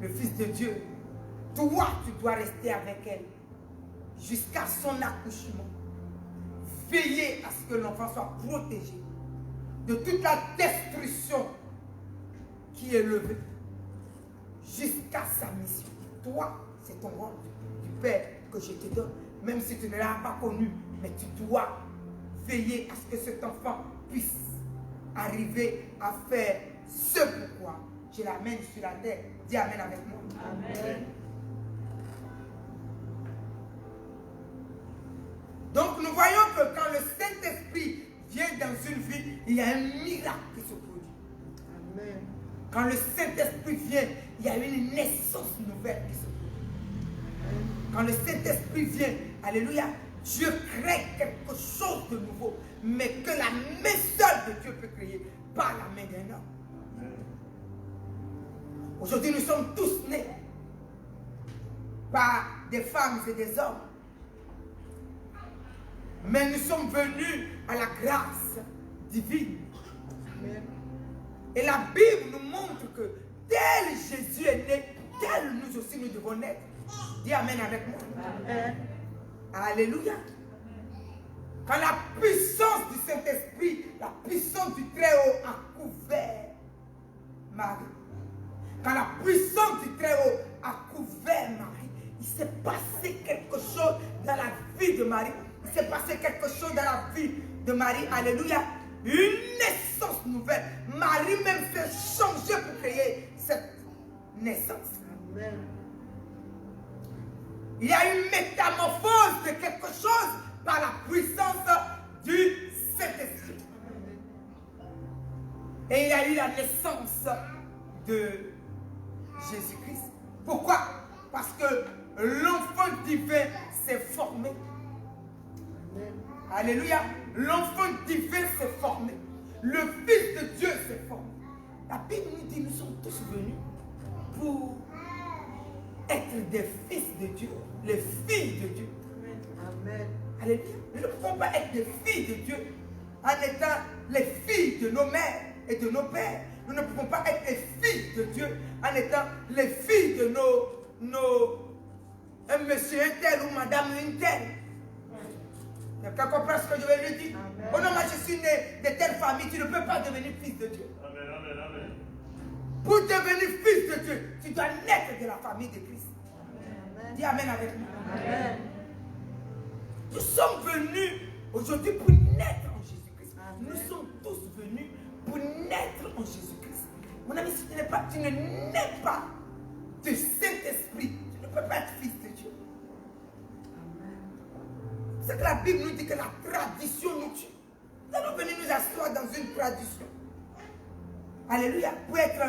le fils de Dieu. Toi, tu dois rester avec elle jusqu'à son accouchement. Veillez à ce que l'enfant soit protégé de toute la destruction qui est levée jusqu'à sa mission. Toi, c'est ton rôle du Père que je te donne. Même si tu ne l'as pas connu, mais tu dois veiller à ce que cet enfant puisse arriver à faire ce pourquoi je l'amène sur la terre. Dis Amen avec moi. Amen. Donc nous voyons que quand le Saint-Esprit vient dans une vie, il y a un miracle qui se produit. Amen. Quand le Saint-Esprit vient, il y a une naissance nouvelle qui se produit. Quand le Saint-Esprit vient, alléluia, Dieu crée quelque chose de nouveau, mais que la main seule de Dieu peut créer, pas la main d'un homme. Aujourd'hui, nous sommes tous nés par des femmes et des hommes. Mais nous sommes venus à la grâce divine. Amen. Et la Bible nous montre que tel Jésus est né, tel nous aussi nous devons naître. Dis Amen avec moi. Amen. Alléluia. Quand la puissance du Saint-Esprit, la puissance du Très-Haut a couvert Marie. Quand la puissance du Très-Haut a couvert Marie, il s'est passé quelque chose dans la vie de Marie. Il s'est passé quelque chose dans la vie de Marie. Alléluia. Une naissance nouvelle. Marie même s'est changée pour créer cette naissance. Amen. Il y a une métamorphose de quelque chose par la puissance du Saint-Esprit. Et il y a eu la naissance de Jésus-Christ. Pourquoi? Parce que l'enfant divin s'est formé. Amen. Alléluia. L'enfant divin s'est formé. Le Fils de Dieu s'est formé. La Bible nous dit, nous sommes tous venus pour être des fils de Dieu, les filles de Dieu. Amen. Alléluia. Nous ne pouvons pas être des filles de Dieu en étant les filles de nos mères et de nos pères. Nous ne pouvons pas être les filles de Dieu en étant les filles de un monsieur un tel ou madame une telle. Quelqu'un comprend ce que je vais lui dire? Amen. Oh non, moi je suis né de telle famille, tu ne peux pas devenir fils de Dieu. Amen, amen, amen. Pour devenir fils de Dieu, tu dois naître de la famille de Christ. Amen. Dis Amen avec moi. Amen. Nous sommes venus aujourd'hui pour naître en Jésus-Christ. Amen. Nous sommes tous venus pour naître en Jésus-Christ. Mon ami, si tu ne nais pas de Saint-Esprit, tu ne peux pas être fils de Dieu. C'est que la Bible nous dit que la tradition nous tue. Nous allons venir nous asseoir dans une tradition. Alléluia. Pour être,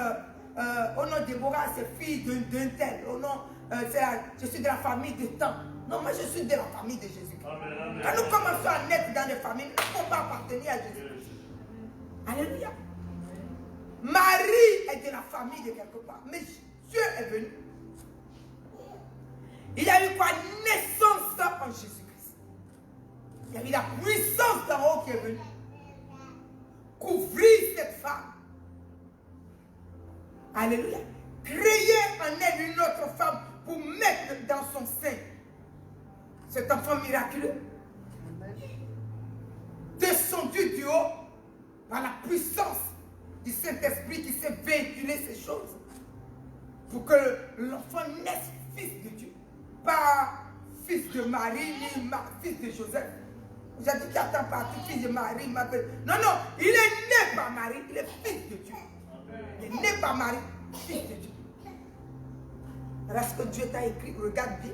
au nom de Déborah, c'est fille d'un tel. Au nom, je suis de la famille de tant. Non, moi je suis de la famille de Jésus. Amen, amen. Quand nous commençons à naître dans des familles, nous ne pouvons pas appartenir à Jésus. Alléluia. Marie est de la famille de quelque part. Mais Dieu est venu. Il y a eu quoi? Naissance en Jésus-Christ. Il y a eu la puissance d'en haut qui est venue. Couvrir cette femme. Alléluia. Créer en elle une autre femme pour mettre dans son sein cet enfant miraculeux. Descendu du haut par la puissance du Saint-Esprit qui s'est véhiculé ces choses. Pour que l'enfant naisse fils de Dieu. Pas fils de Marie, ni fils de Joseph. J'ai dit qu'il attend partout, fils de Marie, m'appelle. Non, non, il est né par Marie, il est fils de Dieu. Il est né par Marie, fils de Dieu. Voilà ce que Dieu t'a écrit, regarde bien.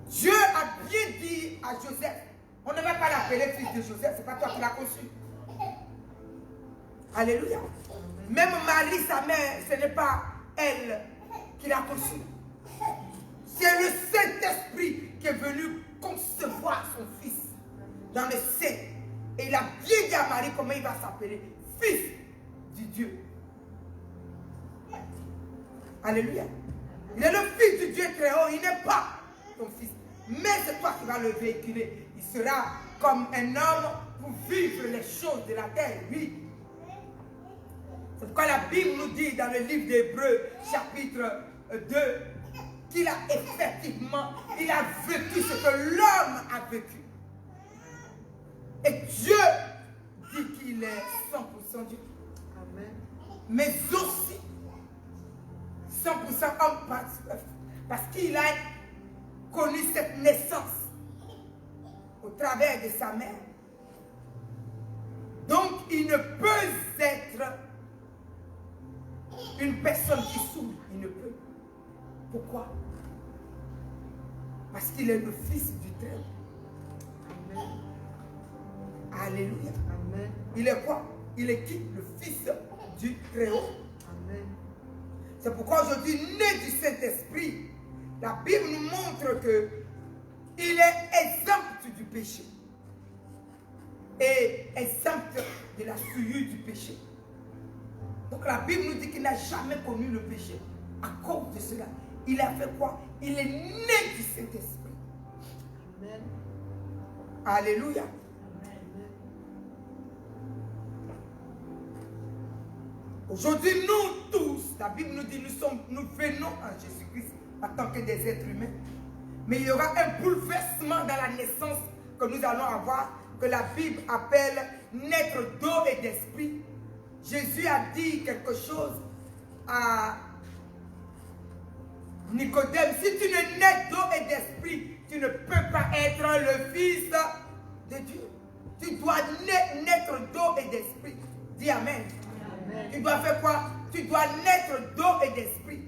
Dieu a bien dit à Joseph, on ne va pas l'appeler fils de Joseph, c'est pas toi qui l'as conçu. Alléluia. Même Marie, sa mère, ce n'est pas elle qui l'a conçue. C'est le Saint-Esprit qui est venu concevoir son fils dans le sein. Et il a bien dit à Marie comment il va s'appeler. Fils du Dieu. Alléluia. Il est le fils du Dieu très haut. Il n'est pas ton fils. Mais c'est toi qui vas le véhiculer. Il sera comme un homme pour vivre les choses de la terre. Oui. C'est pourquoi la Bible nous dit dans le livre d'Hébreux, chapitre 2, qu'il a effectivement, il a vécu ce que l'homme a vécu. Et Dieu dit qu'il est 100% Dieu. Amen. Mais aussi 100% homme parce qu'il a connu cette naissance au travers de sa mère. Donc il ne peut être une personne qui souffre. Il ne peut. Pourquoi? Parce qu'il est le fils du Très-Haut. Amen. Alléluia. Amen. Il est quoi? Il est qui? Le fils du Très-Haut. Amen. C'est pourquoi aujourd'hui, né du Saint-Esprit, la Bible nous montre que il est exempt du péché. Et exempt de la souillure du péché. Donc la Bible nous dit qu'il n'a jamais connu le péché. À cause de cela, il a fait quoi? Il est né du Saint-Esprit. Amen. Alléluia. Aujourd'hui, nous tous, la Bible nous dit, nous venons en Jésus-Christ en tant que des êtres humains. Mais il y aura un bouleversement dans la naissance que nous allons avoir, que la Bible appelle naître d'eau et d'esprit. Jésus a dit quelque chose à Nicodème. Si tu ne nais d'eau et d'esprit, tu ne peux pas être le fils de Dieu. Tu dois naître d'eau et d'esprit. Dis Amen. Amen. Tu dois faire quoi? Tu dois naître d'eau et d'esprit.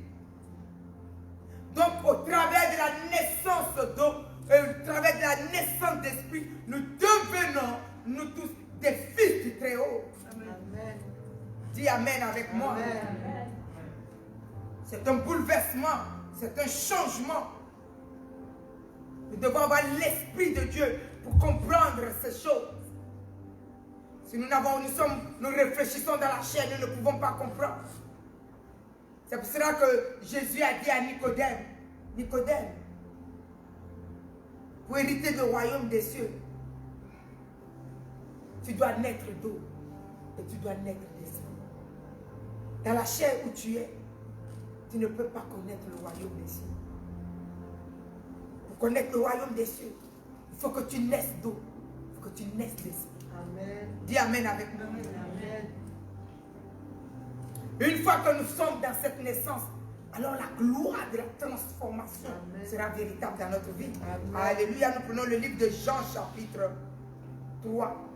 Donc au travers de la naissance d'eau, au travers de la naissance d'esprit, nous devenons, nous tous, des fils du Très-Haut. Amen. Dis Amen avec moi. Amen. C'est un bouleversement, c'est un changement. Nous devons avoir l'Esprit de Dieu pour comprendre ces choses. Si nous réfléchissons dans la chair, nous ne pouvons pas comprendre. C'est pour cela que Jésus a dit à Nicodème, Nicodème, pour hériter le royaume des cieux, tu dois naître d'eau et tu dois naître d'esprit. Dans la chair où tu es, tu ne peux pas connaître le royaume des cieux. Pour connaître le royaume des cieux, il faut que tu naisses d'eau, il faut que tu naisses d'esprit. Amen. Dis Amen avec moi. Amen. Une fois que nous sommes dans cette naissance, alors la gloire de la transformation Amen. sera véritable dans notre vie. Amen. Alléluia. Nous prenons le livre de Jean chapitre 3.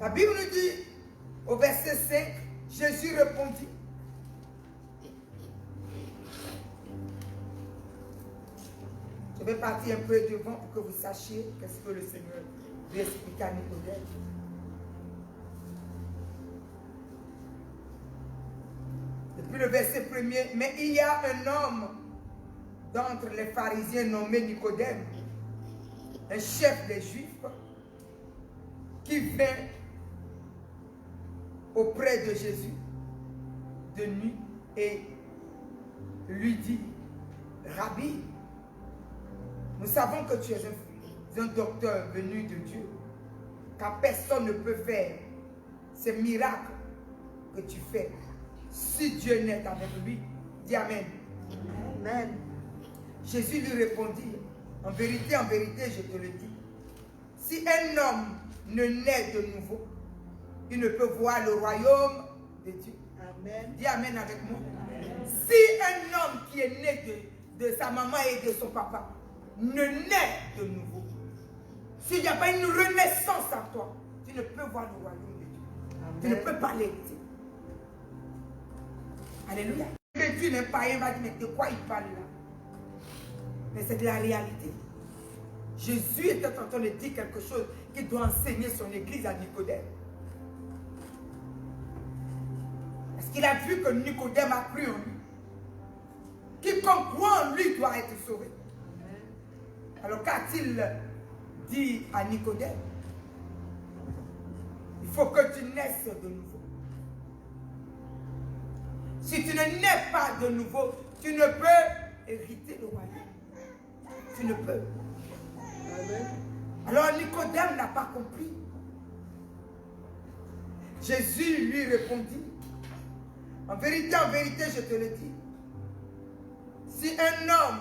La Bible nous dit, au verset 5, Jésus répondit. Je vais partir un peu devant pour que vous sachiez qu'est-ce que le Seigneur lui explique à Nicodème. Depuis le verset 1er, mais il y a un homme d'entre les pharisiens nommé Nicodème, un chef des Juifs, qui vint auprès de Jésus de nuit et lui dit, Rabbi, nous savons que tu es un docteur venu de Dieu, car personne ne peut faire ces miracles que tu fais si Dieu n'est avec lui. Dis Amen. Amen. Jésus lui répondit, en vérité, je te le dis, si un homme ne naît de nouveau, il ne peut voir le royaume de Dieu. Amen. Dis Amen avec moi. Amen. Si un homme qui est né de sa maman et de son papa ne naît de nouveau, s'il n'y a pas une renaissance en toi, tu ne peux voir le royaume de Dieu. Amen. Tu ne peux pas l'hériter. Alléluia. Mais Dieu n'est pas, il va dire, mais de quoi il parle là? Mais c'est de la réalité. Jésus était en train de dire quelque chose qui doit enseigner son église à Nicodème. Parce qu'il a vu que Nicodème a cru en lui. Quiconque croit en lui doit être sauvé. Amen. Alors qu'a-t-il dit à Nicodème? Il faut que tu naisses de nouveau. Si tu ne nais pas de nouveau, tu ne peux hériter le royaume. Tu ne peux. Amen. Alors Nicodème n'a pas compris. Jésus lui répondit, en vérité, je te le dis, si un homme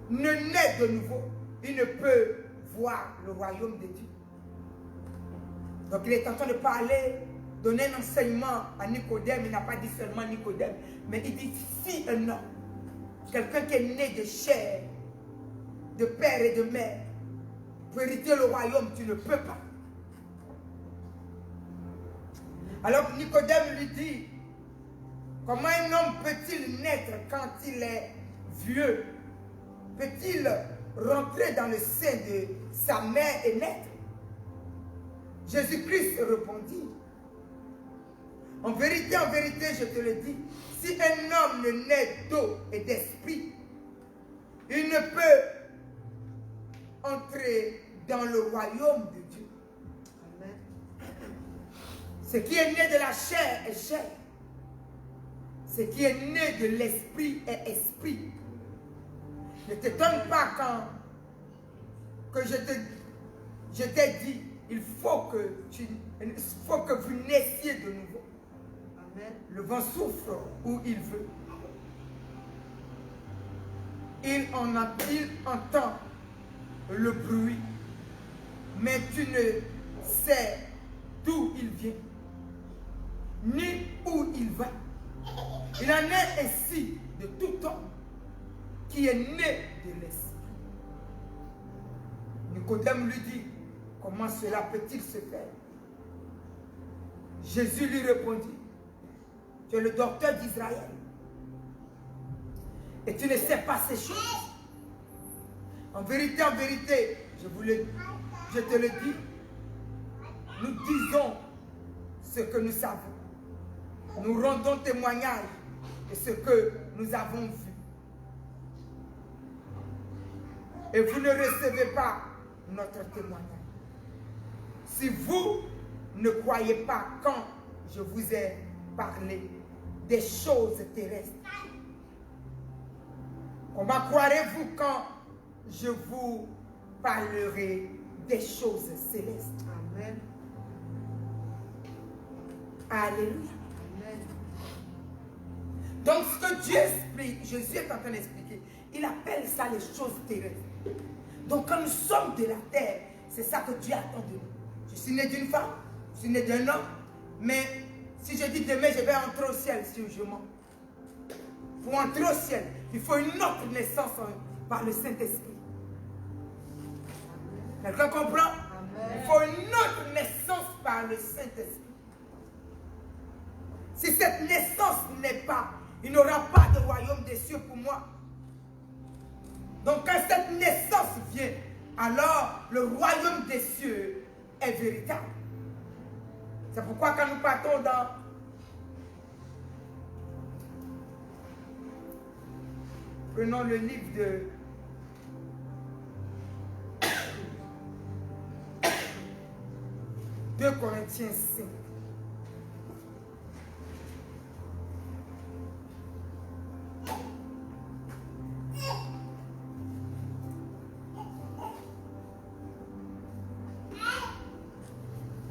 ne naît de nouveau, il ne peut voir le royaume de Dieu. Donc il est en train de parler, donner un enseignement à Nicodème. Il n'a pas dit seulement Nicodème, mais il dit si un homme, quelqu'un qui est né de chair, de père et de mère, pour hériter le royaume, tu ne peux pas. Alors Nicodème lui dit, comment un homme peut-il naître quand il est vieux? Peut-il rentrer dans le sein de sa mère et naître? Jésus-Christ répondit, en vérité, je te le dis, si un homme ne naît d'eau et d'esprit, il ne peut entrer dans le royaume de Dieu. Amen. Ce qui est né de la chair est chair. Ce qui est né de l'esprit est esprit. Ne t'étonne pas quand je t'ai dit, il faut que vous naissiez de nouveau. Amen. Le vent souffle où il veut. Il entend le bruit, mais tu ne sais d'où il vient, ni où il va. Il en est ainsi de tout homme qui est né de l'esprit. Nicodème lui dit, comment cela peut-il se faire? Jésus lui répondit, tu es le docteur d'Israël et tu ne sais pas ces choses. En vérité, je te le dis, nous disons ce que nous savons. Nous rendons témoignage de ce que nous avons vu. Et vous ne recevez pas notre témoignage. Si vous ne croyez pas quand je vous ai parlé des choses terrestres, comment croirez-vous quand je vous parlerai des choses célestes? Amen. Alléluia. Amen. Donc ce que Dieu explique, Jésus est en train d'expliquer, il appelle ça les choses terrestres. Donc quand nous sommes de la terre, c'est ça que Dieu attend de nous. Je suis né d'une femme, je suis né d'un homme, mais si je dis demain je vais entrer au ciel, si je mens. Pour entrer au ciel, il faut une autre naissance par le Saint-Esprit. Quelqu'un comprend? Amen. Il faut une autre naissance par le Saint-Esprit. Si cette naissance n'est pas, il n'y aura pas de royaume des cieux pour moi. Donc quand cette naissance vient, alors le royaume des cieux est véritable. C'est pourquoi quand nous partons dans prenons le livre de Deux Corinthiens 5.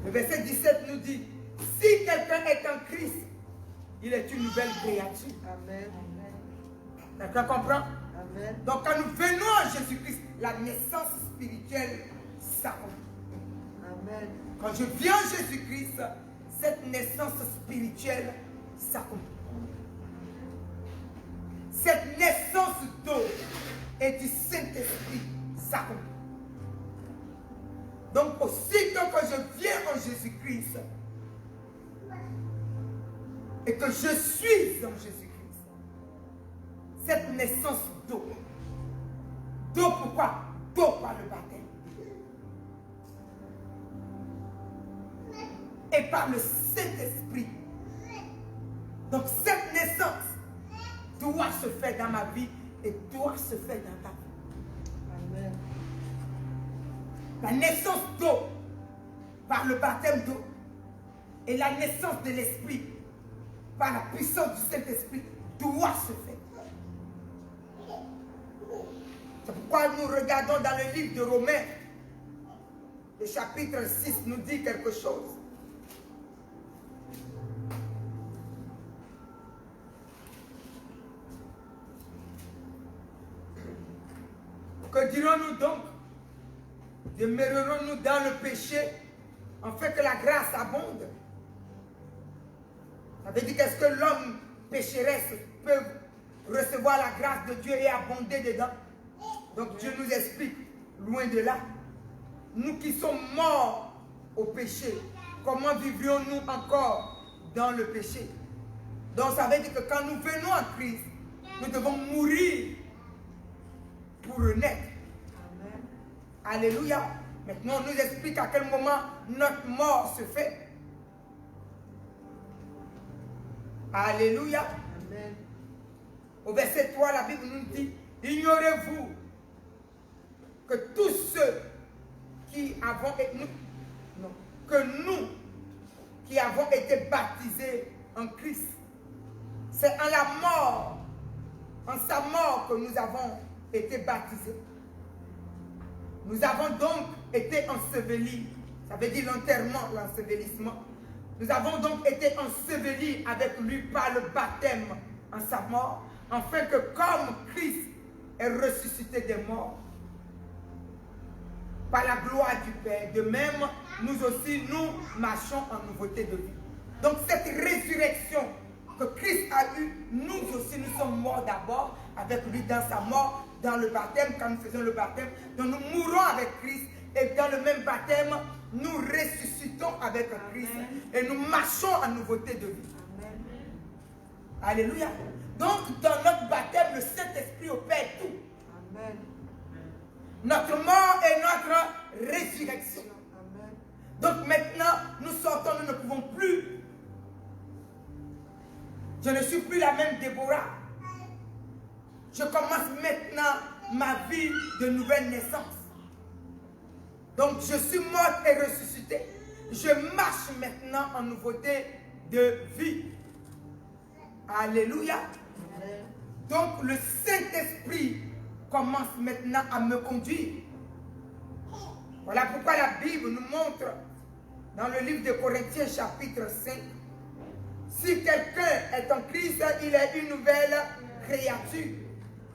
Le verset 17 nous dit, si quelqu'un est en Christ, il est une nouvelle créature. Amen. Quelqu'un comprend? Amen. Donc quand nous venons à Jésus-Christ, la naissance spirituelle s'accomplit. Amen. Quand je viens à Jésus-Christ, cette naissance spirituelle s'accomplit. cette naissance d'eau et du Saint-Esprit s'accomplit. Donc, aussitôt que je viens en Jésus-Christ et que je suis en Jésus-Christ, cette naissance d'eau. D'eau pourquoi? D'eau par le baptême. Et par le Saint-Esprit. Donc cette naissance doit se faire dans ma vie et doit se faire dans ta vie. Amen. La naissance d'eau par le baptême d'eau et la naissance de l'Esprit par la puissance du Saint-Esprit doit se faire. C'est pourquoi nous regardons dans le livre de Romains, le chapitre 6 nous dit quelque chose. Que dirons-nous donc? Demeurerons-nous dans le péché afin que la grâce abonde? Ça veut dire qu'est-ce que l'homme pécheresse peut recevoir la grâce de Dieu et abonder dedans? Donc Dieu nous explique, loin de là, nous qui sommes morts au péché, comment vivrions-nous encore dans le péché? Donc ça veut dire que quand nous venons en Christ, nous devons mourir pour renaître. Amen. Alléluia. Maintenant, on nous explique à quel moment notre mort se fait. Alléluia. Amen. Au verset 3, la Bible nous dit, ignorez-vous que tous ceux qui avons été, qui avons été baptisés en Christ, c'est en la mort, en sa mort que nous avons été baptisés. Nous avons donc été ensevelis, ça veut dire l'enterrement, l'ensevelissement. Nous avons donc été ensevelis avec lui par le baptême en sa mort, afin que comme Christ est ressuscité des morts, par la gloire du Père, de même, nous aussi, nous marchons en nouveauté de vie. Donc cette résurrection que Christ a eue, nous aussi, nous sommes morts d'abord avec lui dans sa mort, dans le baptême, quand nous faisons le baptême. Donc nous mourons avec Christ et dans le même baptême, nous ressuscitons avec Christ et nous marchons en nouveauté de vie. Amen. Alléluia. Donc dans notre baptême, le Saint-Esprit opère tout. Amen. Notre mort et notre résurrection. Amen. Donc maintenant, nous sortons, nous ne pouvons plus. Je ne suis plus la même Déborah. Je commence maintenant ma vie de nouvelle naissance. Donc je suis morte et ressuscitée. Je marche maintenant en nouveauté de vie. Alléluia. Amen. Donc le Saint-Esprit commence maintenant à me conduire. Voilà pourquoi la Bible nous montre dans le livre de Corinthiens chapitre 5, si quelqu'un est en Christ, il est une nouvelle créature.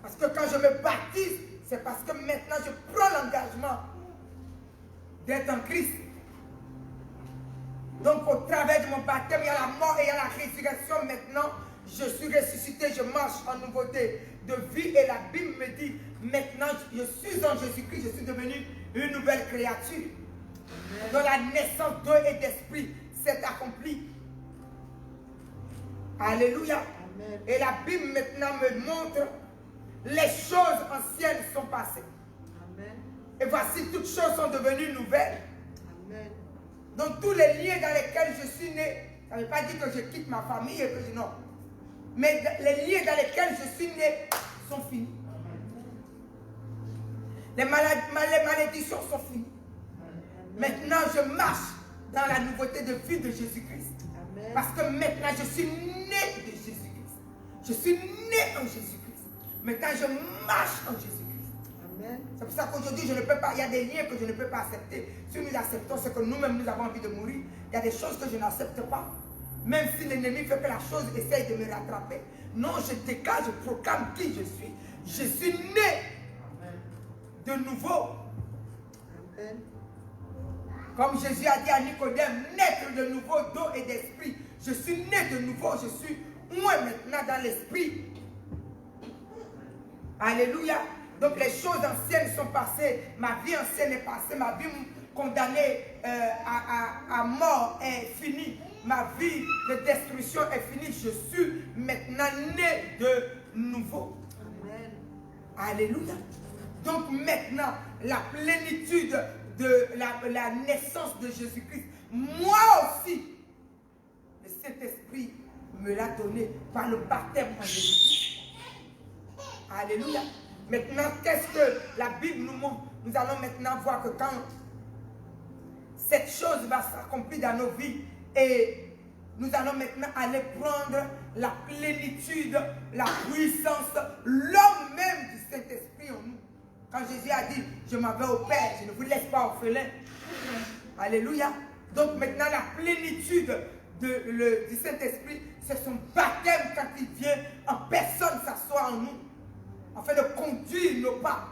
Parce que quand je me baptise, c'est parce que maintenant je prends l'engagement d'être en Christ. Donc au travers de mon baptême, il y a la mort et il y a la résurrection. Maintenant, je suis ressuscité, je marche en nouveauté de vie. Et la Bible me dit, maintenant je suis en Jésus-Christ, je suis devenu une nouvelle créature. Dans la naissance d'eau et d'esprit, c'est accompli. Alléluia. Amen. Et la Bible maintenant me montre, les choses anciennes sont passées. Amen. Et voici, toutes choses sont devenues nouvelles. Amen. Donc tous les liens dans lesquels je suis né, ça ne veut pas dire que je quitte ma famille et que je non. Mais les liens dans lesquels je suis né sont finis. Les malédictions sont finies. Maintenant, je marche dans la nouveauté de vie de Jésus-Christ. Amen. Parce que maintenant, je suis né de Jésus-Christ. Je suis né en Jésus-Christ. Maintenant, je marche en Jésus-Christ. Amen. C'est pour ça qu'aujourd'hui, je ne peux pas, il y a des liens que je ne peux pas accepter. Si nous acceptons ce que nous-mêmes, nous avons envie de mourir, il y a des choses que je n'accepte pas. Même si l'ennemi fait que la chose essaye de me rattraper. Non, je dégage, je proclame qui je suis. Je suis né de nouveau. Amen. Comme Jésus a dit à Nicodème, naître de nouveau d'eau et d'esprit. Je suis né de nouveau, je suis moi maintenant dans l'esprit. Alléluia. Donc les choses anciennes sont passées. Ma vie ancienne est passée. Ma vie condamnée à mort est finie. Ma vie de destruction est finie. Je suis maintenant né de nouveau. Amen. Alléluia. Donc maintenant, la plénitude de la naissance de Jésus-Christ, moi aussi, le Saint-Esprit me l'a donné par le baptême en Jésus-Christ. Alléluia. Maintenant, qu'est-ce que la Bible nous montre? Nous allons maintenant voir que quand cette chose va s'accomplir dans nos vies et nous allons maintenant aller prendre la plénitude, la puissance, l'homme même du Saint-Esprit en nous. Quand Jésus a dit, je m'en vais au Père, je ne vous laisse pas orphelin. Alléluia. Donc maintenant, la plénitude du Saint-Esprit, c'est son baptême quand il vient en personne s'asseoir en nous, afin de conduire nos pas.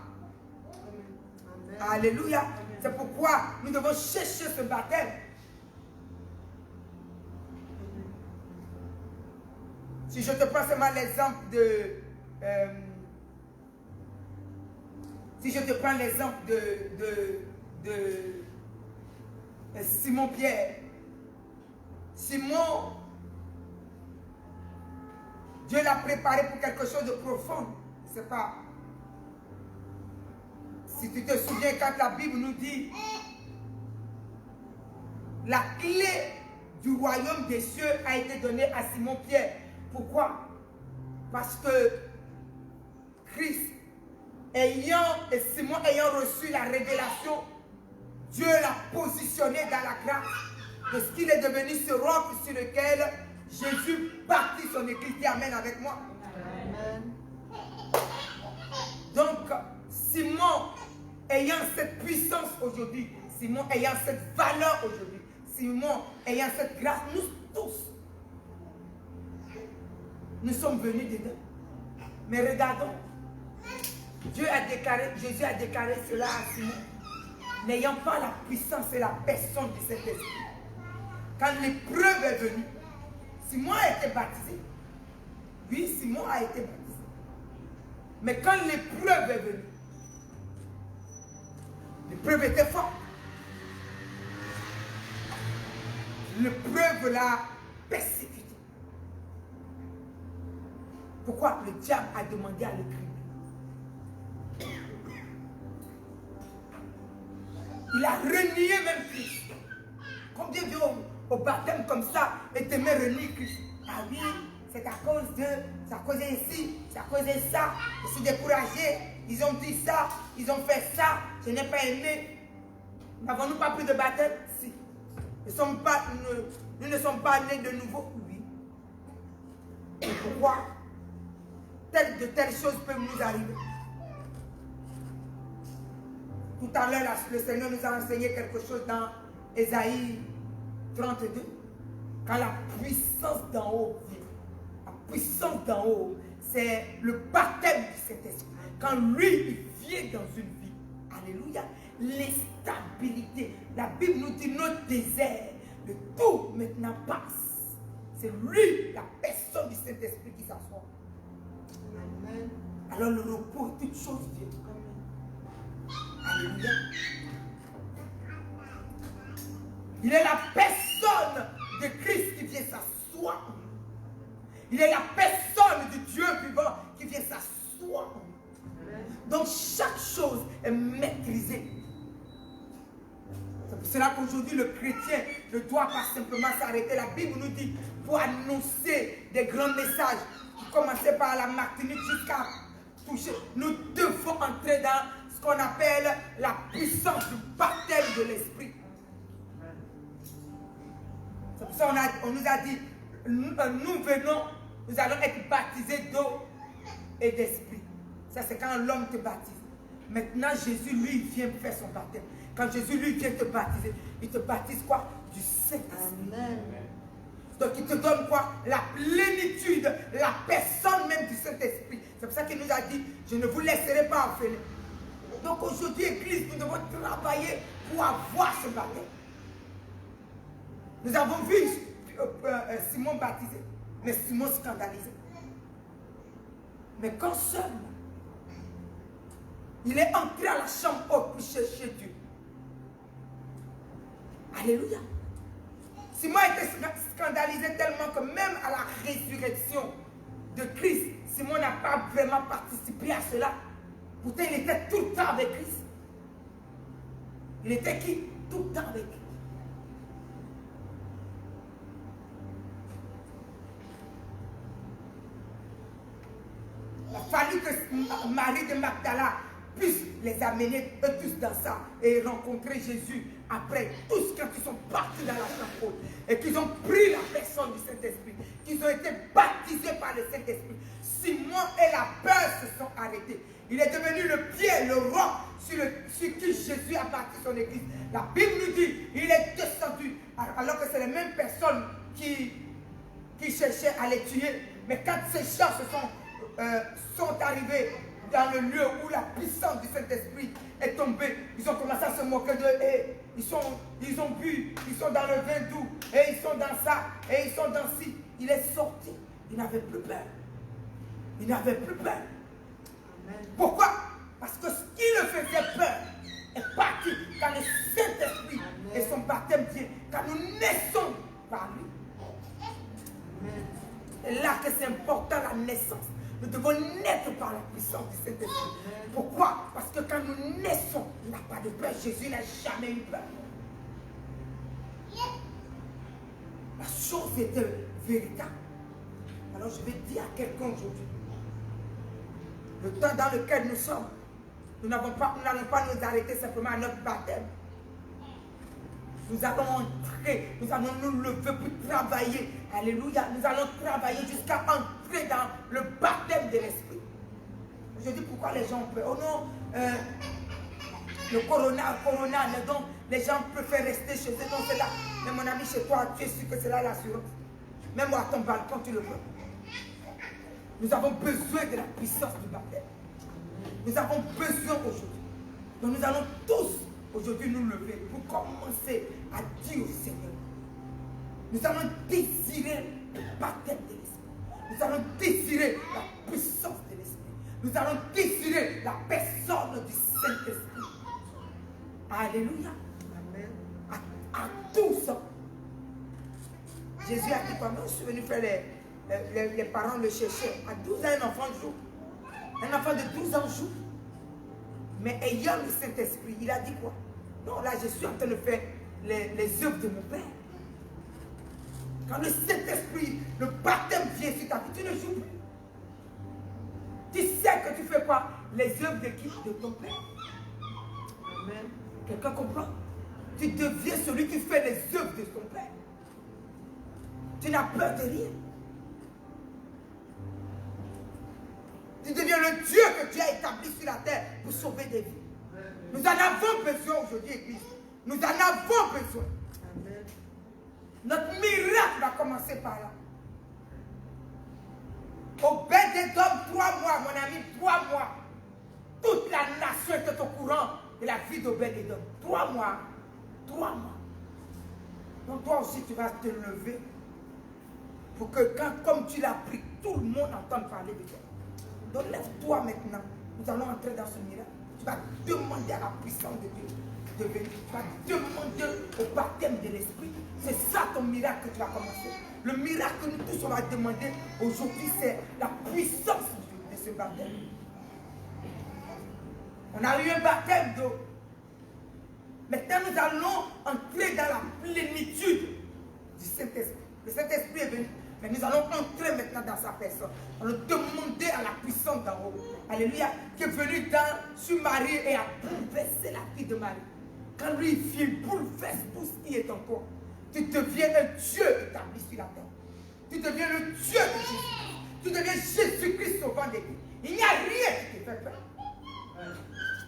Amen. Alléluia. C'est pourquoi nous devons chercher ce baptême. Si je te prends seulement l'exemple de... si je te prends l'exemple de Simon-Pierre. Simon, Dieu l'a préparé pour quelque chose de profond. C'est pas... Si tu te souviens quand la Bible nous dit la clé du royaume des cieux a été donnée à Simon-Pierre. Pourquoi? Parce que Christ Simon ayant reçu la révélation, Dieu l'a positionné dans la grâce de ce qu'il est devenu ce roc sur lequel Jésus bâtit son église. Dis amen avec moi. Amen. Donc, Simon ayant cette puissance aujourd'hui, Simon ayant cette valeur aujourd'hui, Simon ayant cette grâce, nous tous, nous sommes venus dedans. Mais regardons, Jésus a déclaré cela à Simon, n'ayant pas la puissance et la personne de cet esprit. Quand l'épreuve est venue, Simon a été baptisé. Oui, Simon a été baptisé. Mais quand l'épreuve est venue, l'épreuve était forte. L'épreuve l'a persécuté. Pourquoi? Le diable a demandé à l'écrire. Il a renié même Christ. Combien de gens au baptême comme ça et t'aimaient renier Christ? Ah oui, c'est à cause de, c'est à cause ici, c'est à cause de ça. Je suis découragé, ils ont dit ça, ils ont fait ça, je n'ai pas aimé. N'avons-nous pas pris de baptême? Si. Nous ne sommes pas nés de nouveau? Oui. Et pourquoi? De telles choses peuvent nous arriver. Tout à l'heure, le Seigneur nous a enseigné quelque chose dans Ésaïe 32. Quand la puissance d'en haut vient, la puissance d'en haut, c'est le baptême du Saint-Esprit. Quand lui, il vient dans une vie, alléluia, l'instabilité. La Bible nous dit notre désert, le tout maintenant passe. C'est lui, la personne du Saint-Esprit qui s'assoit. Amen. Alors le repos, toute chose vient. Alléluia. Il est la personne de Christ qui vient s'asseoir. Il est la personne du Dieu vivant qui vient s'asseoir. Donc chaque chose est maîtrisée. C'est pour cela qu'aujourd'hui le chrétien ne doit pas simplement s'arrêter. La Bible nous dit pour annoncer des grands messages, qui commençaient par la Martinique jusqu'à toucher. Nous devons entrer dans ce qu'on appelle la puissance du baptême de l'esprit. C'est pour ça qu'on nous a dit, nous venons, nous allons être baptisés d'eau et d'esprit. Ça c'est quand l'homme te baptise. Maintenant Jésus lui vient faire son baptême. Quand Jésus lui vient te baptiser, il te baptise quoi? Du Saint-Esprit. Amen. Donc il te donne quoi? La plénitude, la personne même du Saint-Esprit. C'est pour ça qu'il nous a dit, je ne vous laisserai pas orphelins. Donc aujourd'hui, Église, nous devons travailler pour avoir ce baptême. Nous avons vu Simon baptisé, mais Simon scandalisé. Mais quand seul Il est entré à la chambre haute pour chercher Dieu. Alléluia. Simon était scandalisé tellement que même à la résurrection de Christ, Simon n'a pas vraiment participé à cela. Pourtant, il était tout le temps avec Christ. Il était qui? Tout le temps avec Christ. Il a fallu que Marie de Magdala puisse les amener eux tous dans ça et rencontrer Jésus après tous quand ils sont partis dans la chambre et qu'ils ont pris la personne du Saint-Esprit, qu'ils ont été baptisés par le Saint-Esprit. Simon et la peur se sont arrêtés. Il est devenu le pied, le roc sur qui Jésus a bâti son église. La Bible nous dit, il est descendu alors que c'est les mêmes personnes qui cherchaient à les tuer. Mais quand ces gens sont arrivés dans le lieu où la puissance du Saint-Esprit est tombée, ils ont commencé à se moquer d'eux et ils ont bu, ils sont dans le vin doux et ils sont dans ça et ils sont dans ci. Il est sorti, il n'avait plus peur. Il n'avait plus peur. Amen. Pourquoi? Parce que ce qui le faisait peur est parti quand le Saint-Esprit et son baptême vient, quand nous naissons par lui. Amen. C'est là que c'est important la naissance. Nous devons naître par la puissance du Saint-Esprit. Pourquoi? Parce que quand nous naissons, il n'a pas de peur. Jésus n'a jamais eu peur. La chose était véritable. Alors je vais dire à quelqu'un aujourd'hui, le temps dans lequel nous sommes, nous n'allons pas nous arrêter simplement à notre baptême. Nous allons entrer, nous allons nous lever pour travailler. Alléluia. Nous allons travailler jusqu'à entrer dans le baptême de l'Esprit. Je dis pourquoi les gens ont peur. Oh non, le corona, donc les gens préfèrent rester chez eux. Non, c'est là. Mais mon ami, chez toi, tu es sûr que c'est là l'assurance. Même à ton balcon, tu le peux. Nous avons besoin de la puissance du baptême. Nous avons besoin aujourd'hui. Donc nous allons tous aujourd'hui nous lever pour commencer à dire au Seigneur. Nous allons désirer le baptême de l'Esprit. Nous allons désirer la puissance de l'Esprit. Nous allons désirer la personne du Saint-Esprit. Alléluia. Amen. À tous. Jésus a dit, pendant que je suis venu faire les parents le cherchaient. À 12 ans, un enfant joue. Un enfant de 12 ans joue. Mais ayant le Saint-Esprit, il a dit quoi? Non, là, je suis en train de faire les œuvres de mon Père. Quand le Saint-Esprit, le baptême vient sur ta vie, tu ne joues plus. Tu sais que tu fais quoi? Les œuvres de qui? De ton Père. Amen. Quelqu'un comprend? Tu deviens celui qui fait les œuvres de son Père. Tu n'as peur de rien. Tu deviens le Dieu que Dieu a établi sur la terre pour sauver des vies. Nous en avons besoin aujourd'hui, Église. Nous en avons besoin. Amen. Notre miracle va commencer par là. Obed-Édom, 3 mois, mon ami, 3 mois. Toute la nation était au courant de la vie d'Obed-Édom. 3 mois. 3 mois. Donc toi aussi, tu vas te lever pour que comme tu l'as pris, tout le monde entende parler de toi. Donc lève-toi maintenant. Nous allons entrer dans ce miracle. Tu vas demander à la puissance de Dieu de venir. Tu vas demander au baptême de l'Esprit. C'est ça ton miracle que tu vas commencer. Le miracle que nous tous on va demander aujourd'hui, c'est la puissance de ce baptême. On a eu un baptême d'eau. Maintenant nous allons entrer dans la plénitude du Saint-Esprit. Le Saint-Esprit est venu. Mais nous allons entrer maintenant dans sa personne. On allons demander à la puissance d'en haut. Alléluia. Qui est venu sur Marie et a bouleversé la vie de Marie. Quand lui vient, il bouleverse tout ce qui est en toi. Tu deviens un Dieu établi sur la terre. Tu deviens le Dieu de Jésus. Tu deviens Jésus-Christ sauvant des vies. Il n'y a rien qui te fait peur.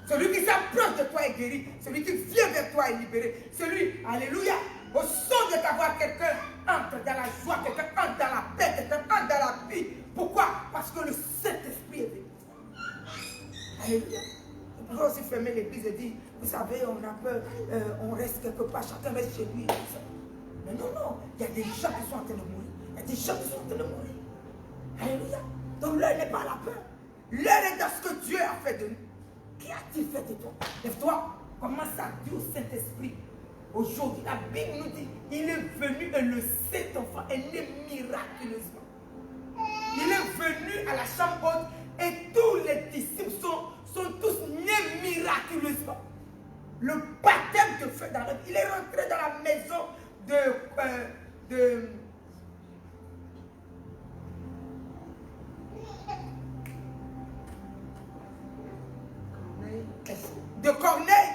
Celui qui s'approche de toi est guéri. Celui qui vient vers toi est libéré. Celui, alléluia, au son de ta voix, quelqu'un entre dans la joie, quelqu'un entre dans la paix, quelqu'un entre dans la vie. Pourquoi? Parce que le Saint-Esprit est venu. Alléluia. On peut aussi fermer l'église et dire, vous savez, on a peur, on reste quelque part, chacun reste chez lui. Mais non, non, il y a des gens qui sont en train de mourir. Il y a des gens qui sont en train de mourir. Alléluia. Donc l'heure n'est pas la peur. L'heure est dans ce que Dieu a fait de nous. Qui a-t-il fait de toi? Lève-toi, commence à dire au Saint-Esprit. Aujourd'hui, la Bible nous dit, il est venu et le cet enfant est né miraculeusement. Il est venu à la chambre haute et tous les disciples sont tous nés miraculeusement. Le baptême de feu dans l'œuvre. Il est rentré dans la maison de Corneille.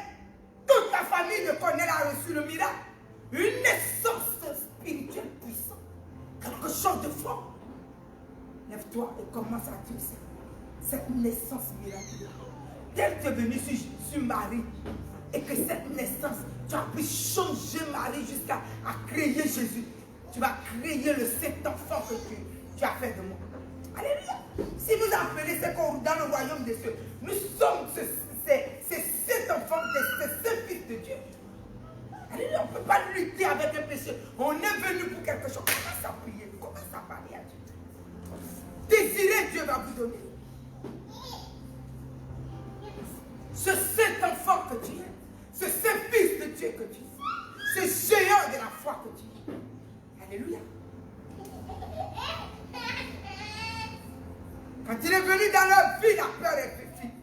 Toute la famille de Corneille a reçu le miracle. Une naissance spirituelle puissante. Quelque chose de fort. Lève-toi et commence à dire cette naissance miraculeuse. Dès que tu es venu sur Marie, et que cette naissance, tu as pu changer Marie jusqu'à créer Jésus. Tu vas créer le cet enfant que tu as fait de moi. Alléluia. Si vous appelez ce qu'on dans le royaume des cieux, nous sommes cet enfant, ce fils de Dieu. Alléluia. On ne peut pas lutter avec le péché. On est venu pour quelque chose. Commence à prier. Commence à parler à Dieu. Désirez, Dieu va vous donner. Cet enfant que tu es. C'est ce fils de Dieu que tu es. Ce géant de la foi que tu es. Alléluia. Quand il est venu dans leur vie, la peur est petite.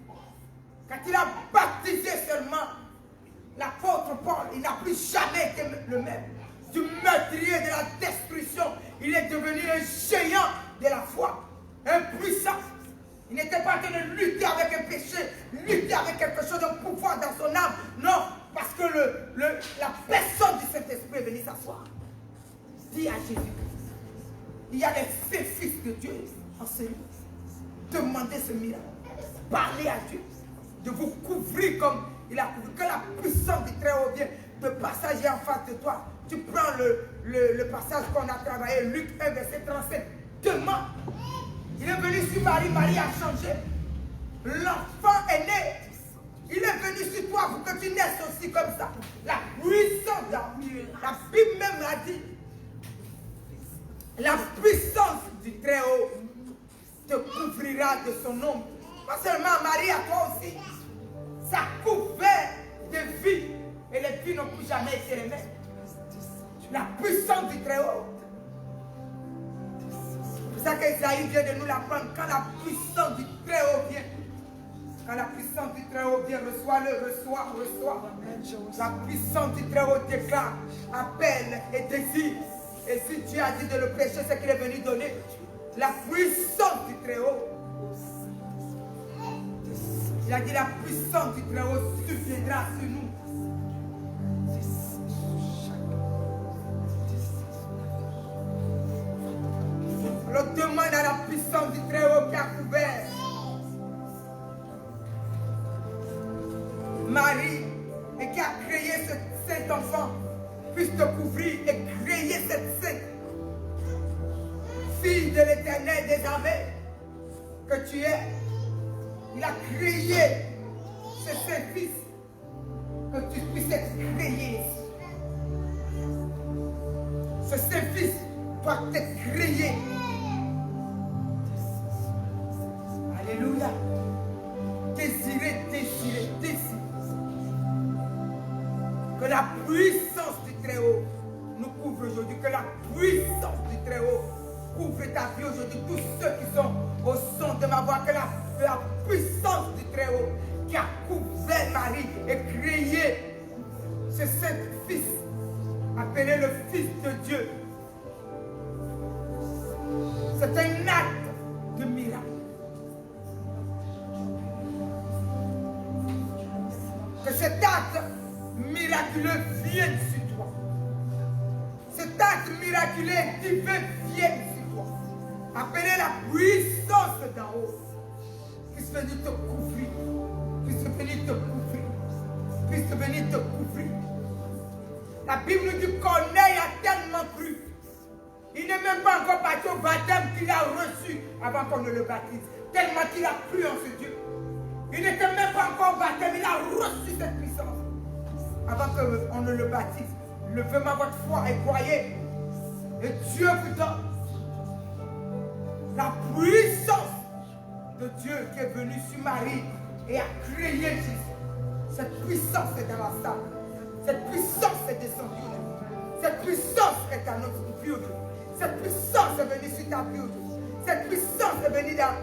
Quand il a baptisé seulement l'apôtre Paul, il n'a plus jamais été le même. Du meurtrier, de la destruction, il est devenu un géant de la foi. Impuissant. Il n'était pas en train de lutter avec un péché, lutter avec quelque chose de pouvoir dans son âme. Non, parce que la personne du Saint-Esprit est venue s'asseoir. Dis à Jésus-Christ, il y a des fils de Dieu en ce lieu. Demandez ce miracle. Parlez à Dieu. De vous couvrir comme il a couvert. Que la puissance du Très-Haut vienne de passager en face de toi. Tu prends le passage qu'on a travaillé, Luc 1, verset 37. Demande. Il est venu sur Marie, Marie a changé. L'enfant est né. Il est venu sur toi pour que tu naisses aussi comme ça. La puissance, la Bible même a dit, la puissance du Très-Haut te couvrira de son ombre. Pas seulement Marie, à toi aussi. Ça couvert des vies. Et les vies n'ont plus jamais été les mêmes. La puissance du Très-Haut. C'est ça qu'Esaïe vient de nous l'apprendre. Quand la puissance du Très-Haut vient, quand la puissance du Très-Haut vient, reçois-le, reçois. La puissance du Très-Haut déclare, appelle et désire. Et si Dieu a dit de le prêcher, c'est qu'il est venu donner. La puissance du Très-Haut. Il a dit la puissance du Très-Haut suffira sur nous. On demande à la puissance du Très-Haut qui a couvert Marie et qui a créé ce saint enfant puisse te couvrir et créer cette sainte fille de l'Éternel des armées que tu es. Il a créé ce saint fils que tu puisses être créé. Ce saint fils doit être créé. Alléluia. Désirez. Que la puissance du Très-Haut nous couvre aujourd'hui. Que la puissance du Très-Haut couvre ta vie aujourd'hui. Tous ceux qui sont au son de ma voix. Que la puissance du Très-Haut qui a couvert Marie et créé ce saint fils appelé le Fils de Dieu. C'est un acte de miracle. Que cet acte miraculeux vienne sur toi. Cet acte miraculeux divin vienne sur toi. Appelez la puissance d'en haut. Puisse venir te couvrir. Puisse venir te couvrir. Puisse venir te couvrir. La Bible nous dit Corneille a tellement cru. Il n'est même pas encore parti au baptême qu'il a reçu avant qu'on ne le baptise. Tellement qu'il a cru en ce Dieu. Il n'était même pas encore au baptême, il a reçu cette puissance. Avant qu'on ne le baptise. Levez votre foi et croyez. Et Dieu vous donne la puissance de Dieu qui est venu sur Marie et a créé Jésus. Cette puissance est dans la salle. Cette puissance est descendue. Cette puissance est à notre building. Cette puissance est venue sur ta building. Cette puissance est venue dans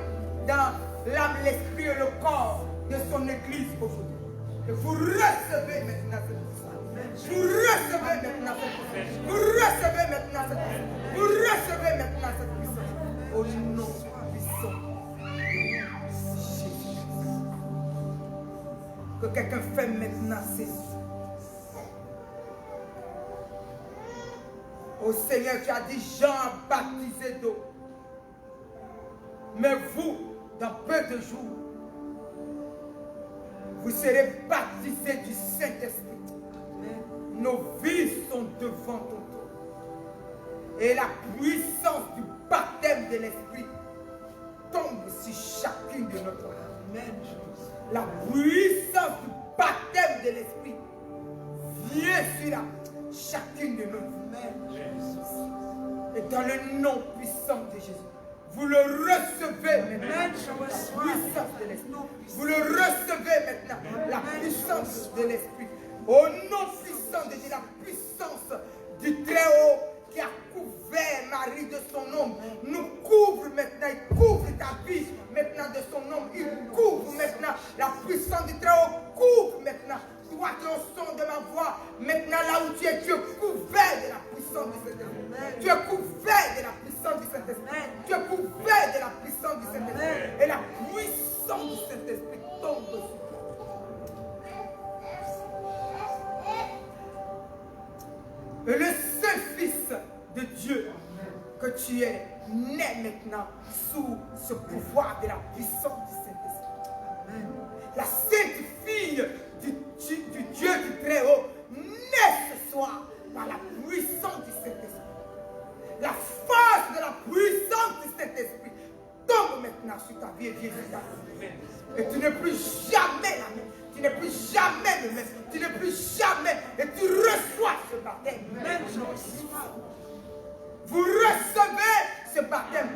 l'âme, l'esprit et le corps de son église aujourd'hui. Et vous recevez maintenant cette puissance. Vous recevez maintenant cette puissance. Vous recevez maintenant cette puissance. Vous recevez maintenant cette puissance. Au nom puissant de Jésus. Que quelqu'un fait maintenant ses yeux. Au Seigneur, tu as dit, Jean a baptisé d'eau. Mais vous, dans peu de jours, vous serez baptisés du Saint-Esprit. Nos vies sont devant ton trône. Et la puissance du baptême de l'Esprit tombe sur chacune de notre âme. La puissance du baptême de l'Esprit vient sur chacune de nos vies. Et dans le nom puissant de Jésus, vous le recevez maintenant, la puissance de l'Esprit. Vous le recevez maintenant, la puissance de l'Esprit. Au nom puissant de Jésus, la puissance du Très-Haut qui a couvert Marie de son ombre, nous couvre maintenant, il couvre ta vie maintenant de son ombre, il couvre maintenant, la puissance du Très-Haut couvre maintenant. Toi qui es au son de ma voix, maintenant là où tu es couvert de la puissance du Saint-Esprit. Tu es couvert de la puissance du Saint-Esprit. Tu es couvert de la puissance du Saint-Esprit. Et la puissance du Saint-Esprit tombe sur toi. Et le seul Fils de Dieu que tu es, naît maintenant sous ce pouvoir de la puissance du Saint-Esprit. La sainte fille du Dieu du Très-Haut naît ce soir par la puissance du Saint-Esprit. La force de la puissance du Saint-Esprit tombe maintenant sur ta vie et vient sur ta vie. Et tu n'es plus jamais la même. Tu n'es plus jamais le même. Tu n'es plus jamais. Et tu reçois ce baptême. Vous recevez ce baptême.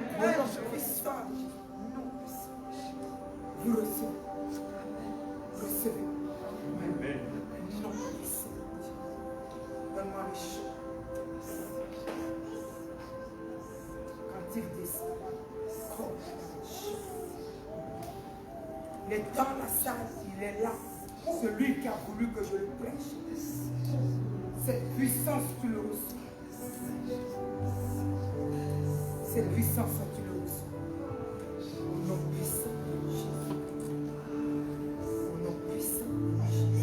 Vous recevez. Recevez. Non. Donne-moi les choses. Quand il descend, il est dans la salle, il est là. Celui qui a voulu que je le prêche. Cette puissance, tu le reçois. Cette puissance, tu le reçois. Au nom puissant de Jésus. Au nom puissant de Jésus.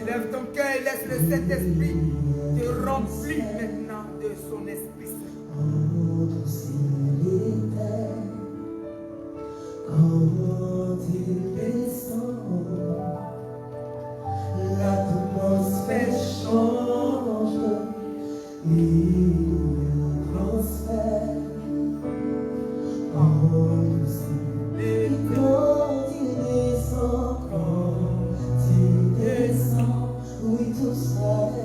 Lève ton cœur et laisse le Saint-Esprit te remplir maintenant de son Esprit Saint. Quand il descend, l'atmosphère change, il transfère en douceur. Et quand il descend, oui, tout s'arrête.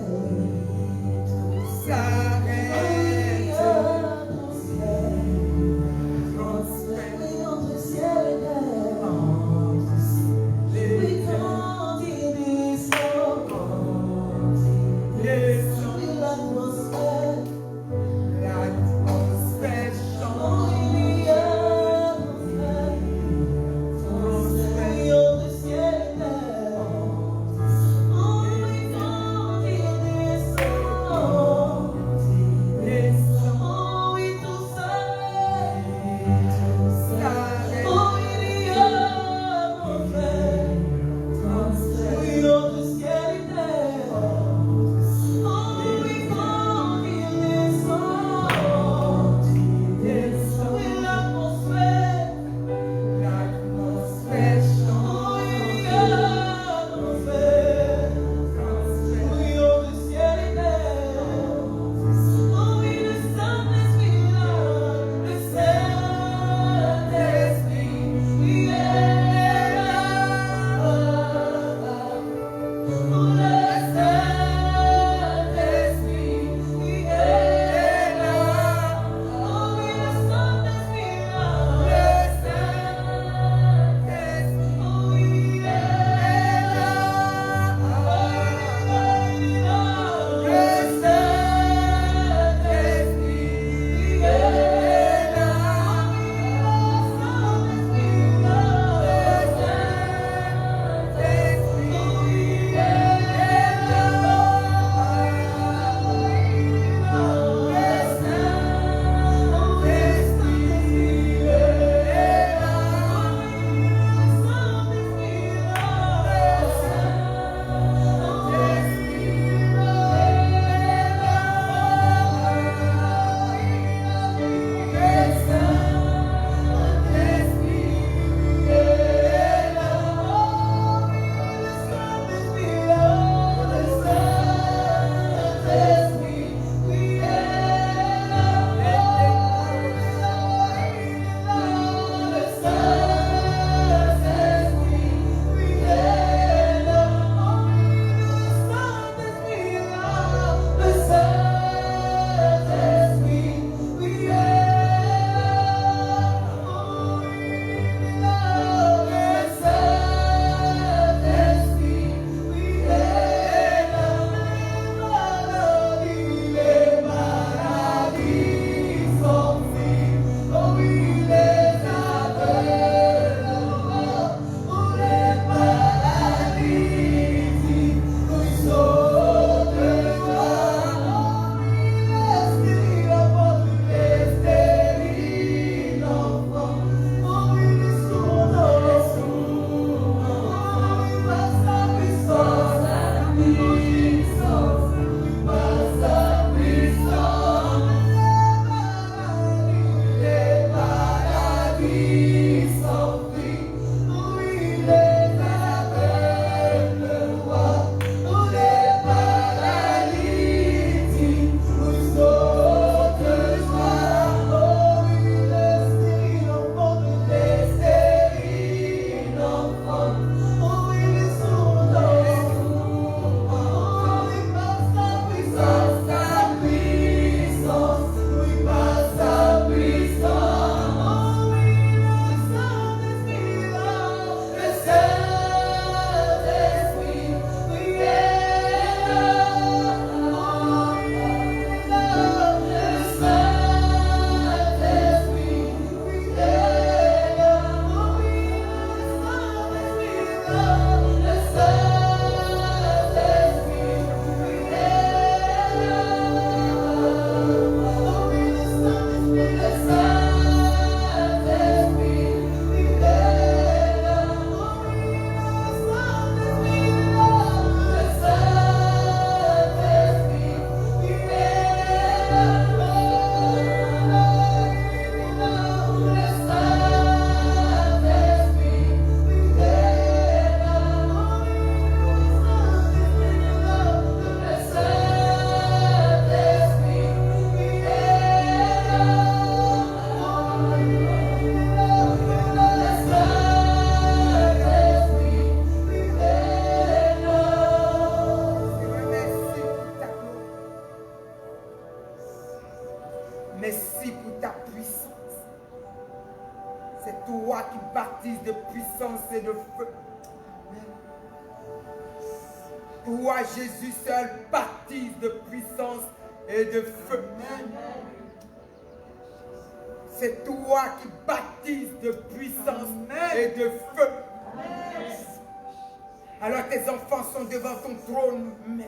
Merci pour ta puissance. C'est toi qui baptises de puissance et de feu. Toi, Jésus seul, baptise de puissance et de feu. C'est toi qui baptises de puissance et de feu. Alors tes enfants sont devant ton trône maintenant.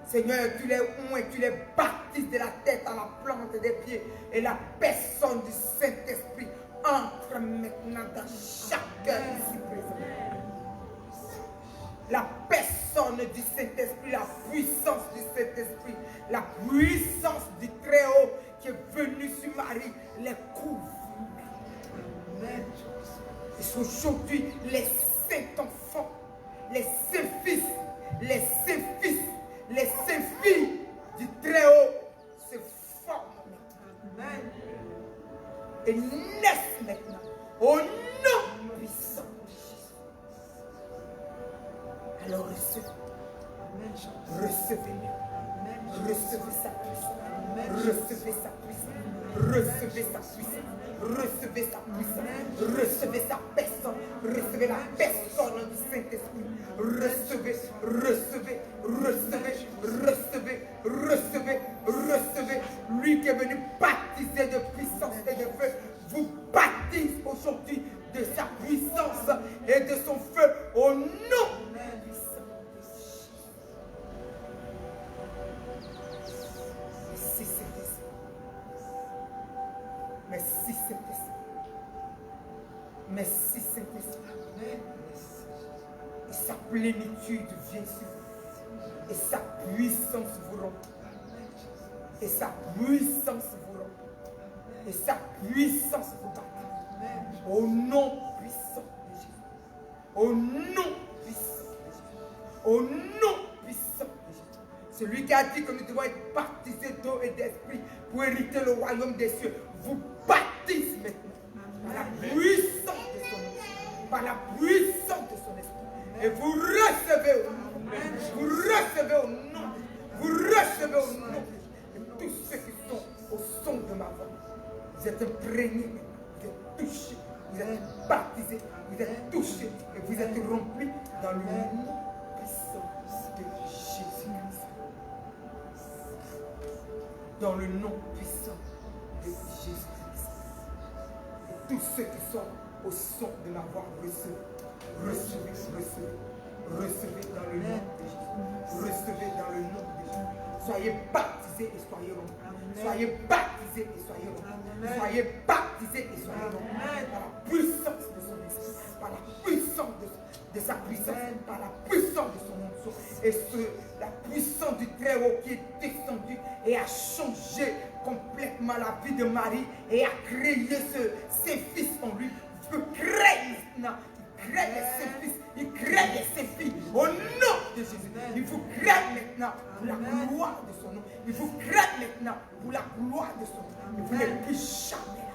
Seigneur, tu les oins, tu les baptises de la tête à la plante des pieds. Et la personne du Saint-Esprit entre maintenant dans chaque cœur ici présent. La personne du Saint-Esprit, la puissance du Saint-Esprit, la puissance du Très-Haut qui est venu sur Marie, les couvre. Amen. Et aujourd'hui, les saints enfants, les saints fils, les saints fils, les saints filles du Très-Haut se forment maintenant. Et naissent maintenant au nom puissant de Jésus. Alors recevez. Recevez-le. Recevez sa puissance. Recevez sa puissance. Recevez sa puissance. Recevez sa puissance. Recevez sa personne. Recevez la personne du Saint-Esprit. Recevez, recevez, recevez, recevez, recevez, recevez. Lui qui est venu baptiser de puissance et de feu, vous baptise aujourd'hui de sa puissance et de son feu au nom puissant de Jésus. Merci Saint-Esprit. Merci Saint-Esprit. Merci Saint-Esprit. Et sa plénitude vient sur vous. Et sa puissance vous remplit. Et sa puissance vous remplit. Et sa puissance vous baptise. Au nom puissant de Jésus. Au nom puissant de Jésus. Au nom puissant de Jésus. Celui qui a dit que nous devons être baptisés d'eau et d'esprit pour hériter le royaume des cieux, vous baptise maintenant. Par la puissance de son esprit. Par la puissance de son esprit. Et vous recevez au nom. Vous recevez au nom. Vous recevez au nom. Et tous ceux qui sont au son de ma voix, vous êtes imprégnés, vous êtes touchés, vous êtes baptisés, vous êtes touchés et vous êtes remplis dans le nom puissant de Jésus-Christ. Dans le nom puissant de Jésus-Christ. Et tous ceux qui sont au son de ma voix, recevez. Recevez, recevez, recevez dans le nom de Jésus. Recevez dans le nom de Jésus. Soyez baptisés et soyez remplis. Soyez baptisés et soyez remplis. Soyez baptisés et soyez remplis. Par la puissance de son esprit, par la puissance de sa puissance, par la puissance de son onction. Et la puissance du Très-Haut qui est descendue et a changé complètement la vie de Marie et a créé ses fils en lui. Je peux créer maintenant. Il crée les saints-fils, il crée les saints-filles au nom de Jésus. Il vous crée maintenant pour la gloire de son nom. Il vous crée maintenant pour la gloire de son nom. Et vous n'êtes plus jamais là.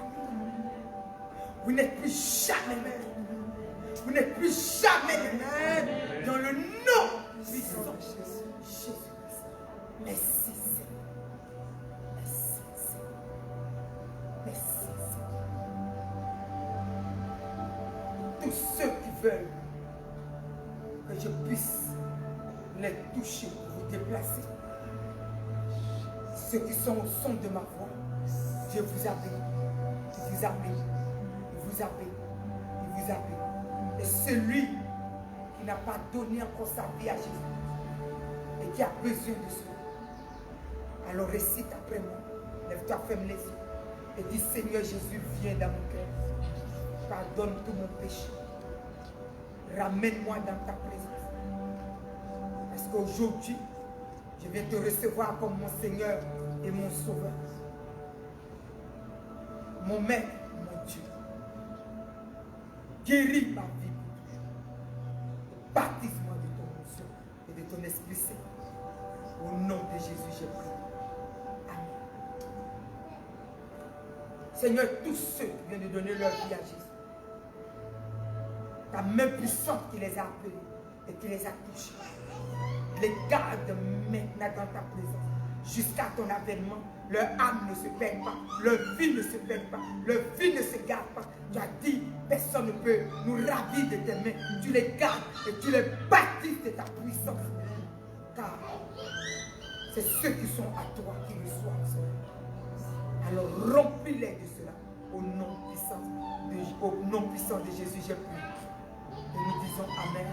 Vous n'êtes plus jamais là. Vous n'êtes plus jamais là. Dans le nom puissant de Jésus-Christ. Merci Seigneur. Merci Seigneur. Merci Seigneur. Tous ceux qui veulent que je puisse les toucher, vous déplacer. Ceux qui sont au son de ma voix, je vous appelle, je vous appelle, je vous appelle, je vous appelle. Et celui qui n'a pas donné encore sa vie à Jésus et qui a besoin de cela, alors récite après moi, lève-toi, ferme les yeux et dis Seigneur Jésus, viens dans mon cœur. Pardonne tout mon péché. Ramène-moi dans ta présence. Parce qu'aujourd'hui, je viens te recevoir comme mon Seigneur et mon Sauveur. Mon Maître, mon Dieu. Guéris ma vie pour toujours. Baptise-moi de ton onction et de ton Esprit Saint. Au nom de Jésus, j'ai prié. Amen. Seigneur, tous ceux qui viennent de donner leur vie à Jésus, ta main puissante qui les a appelés et qui les a touchés, les garde maintenant dans ta présence. jusqu'à ton avènement. Leur âme ne se perd pas, leur vie ne se perd pas, leur vie ne se garde pas. Tu as dit, personne ne peut nous ravir de tes mains. Tu les gardes et tu les bâtis de ta puissance. Car c'est ceux qui sont à toi qui reçoivent cela. Alors remplis-les de cela. Au nom puissant de Jésus, j'ai prié. Et nous disons Amen.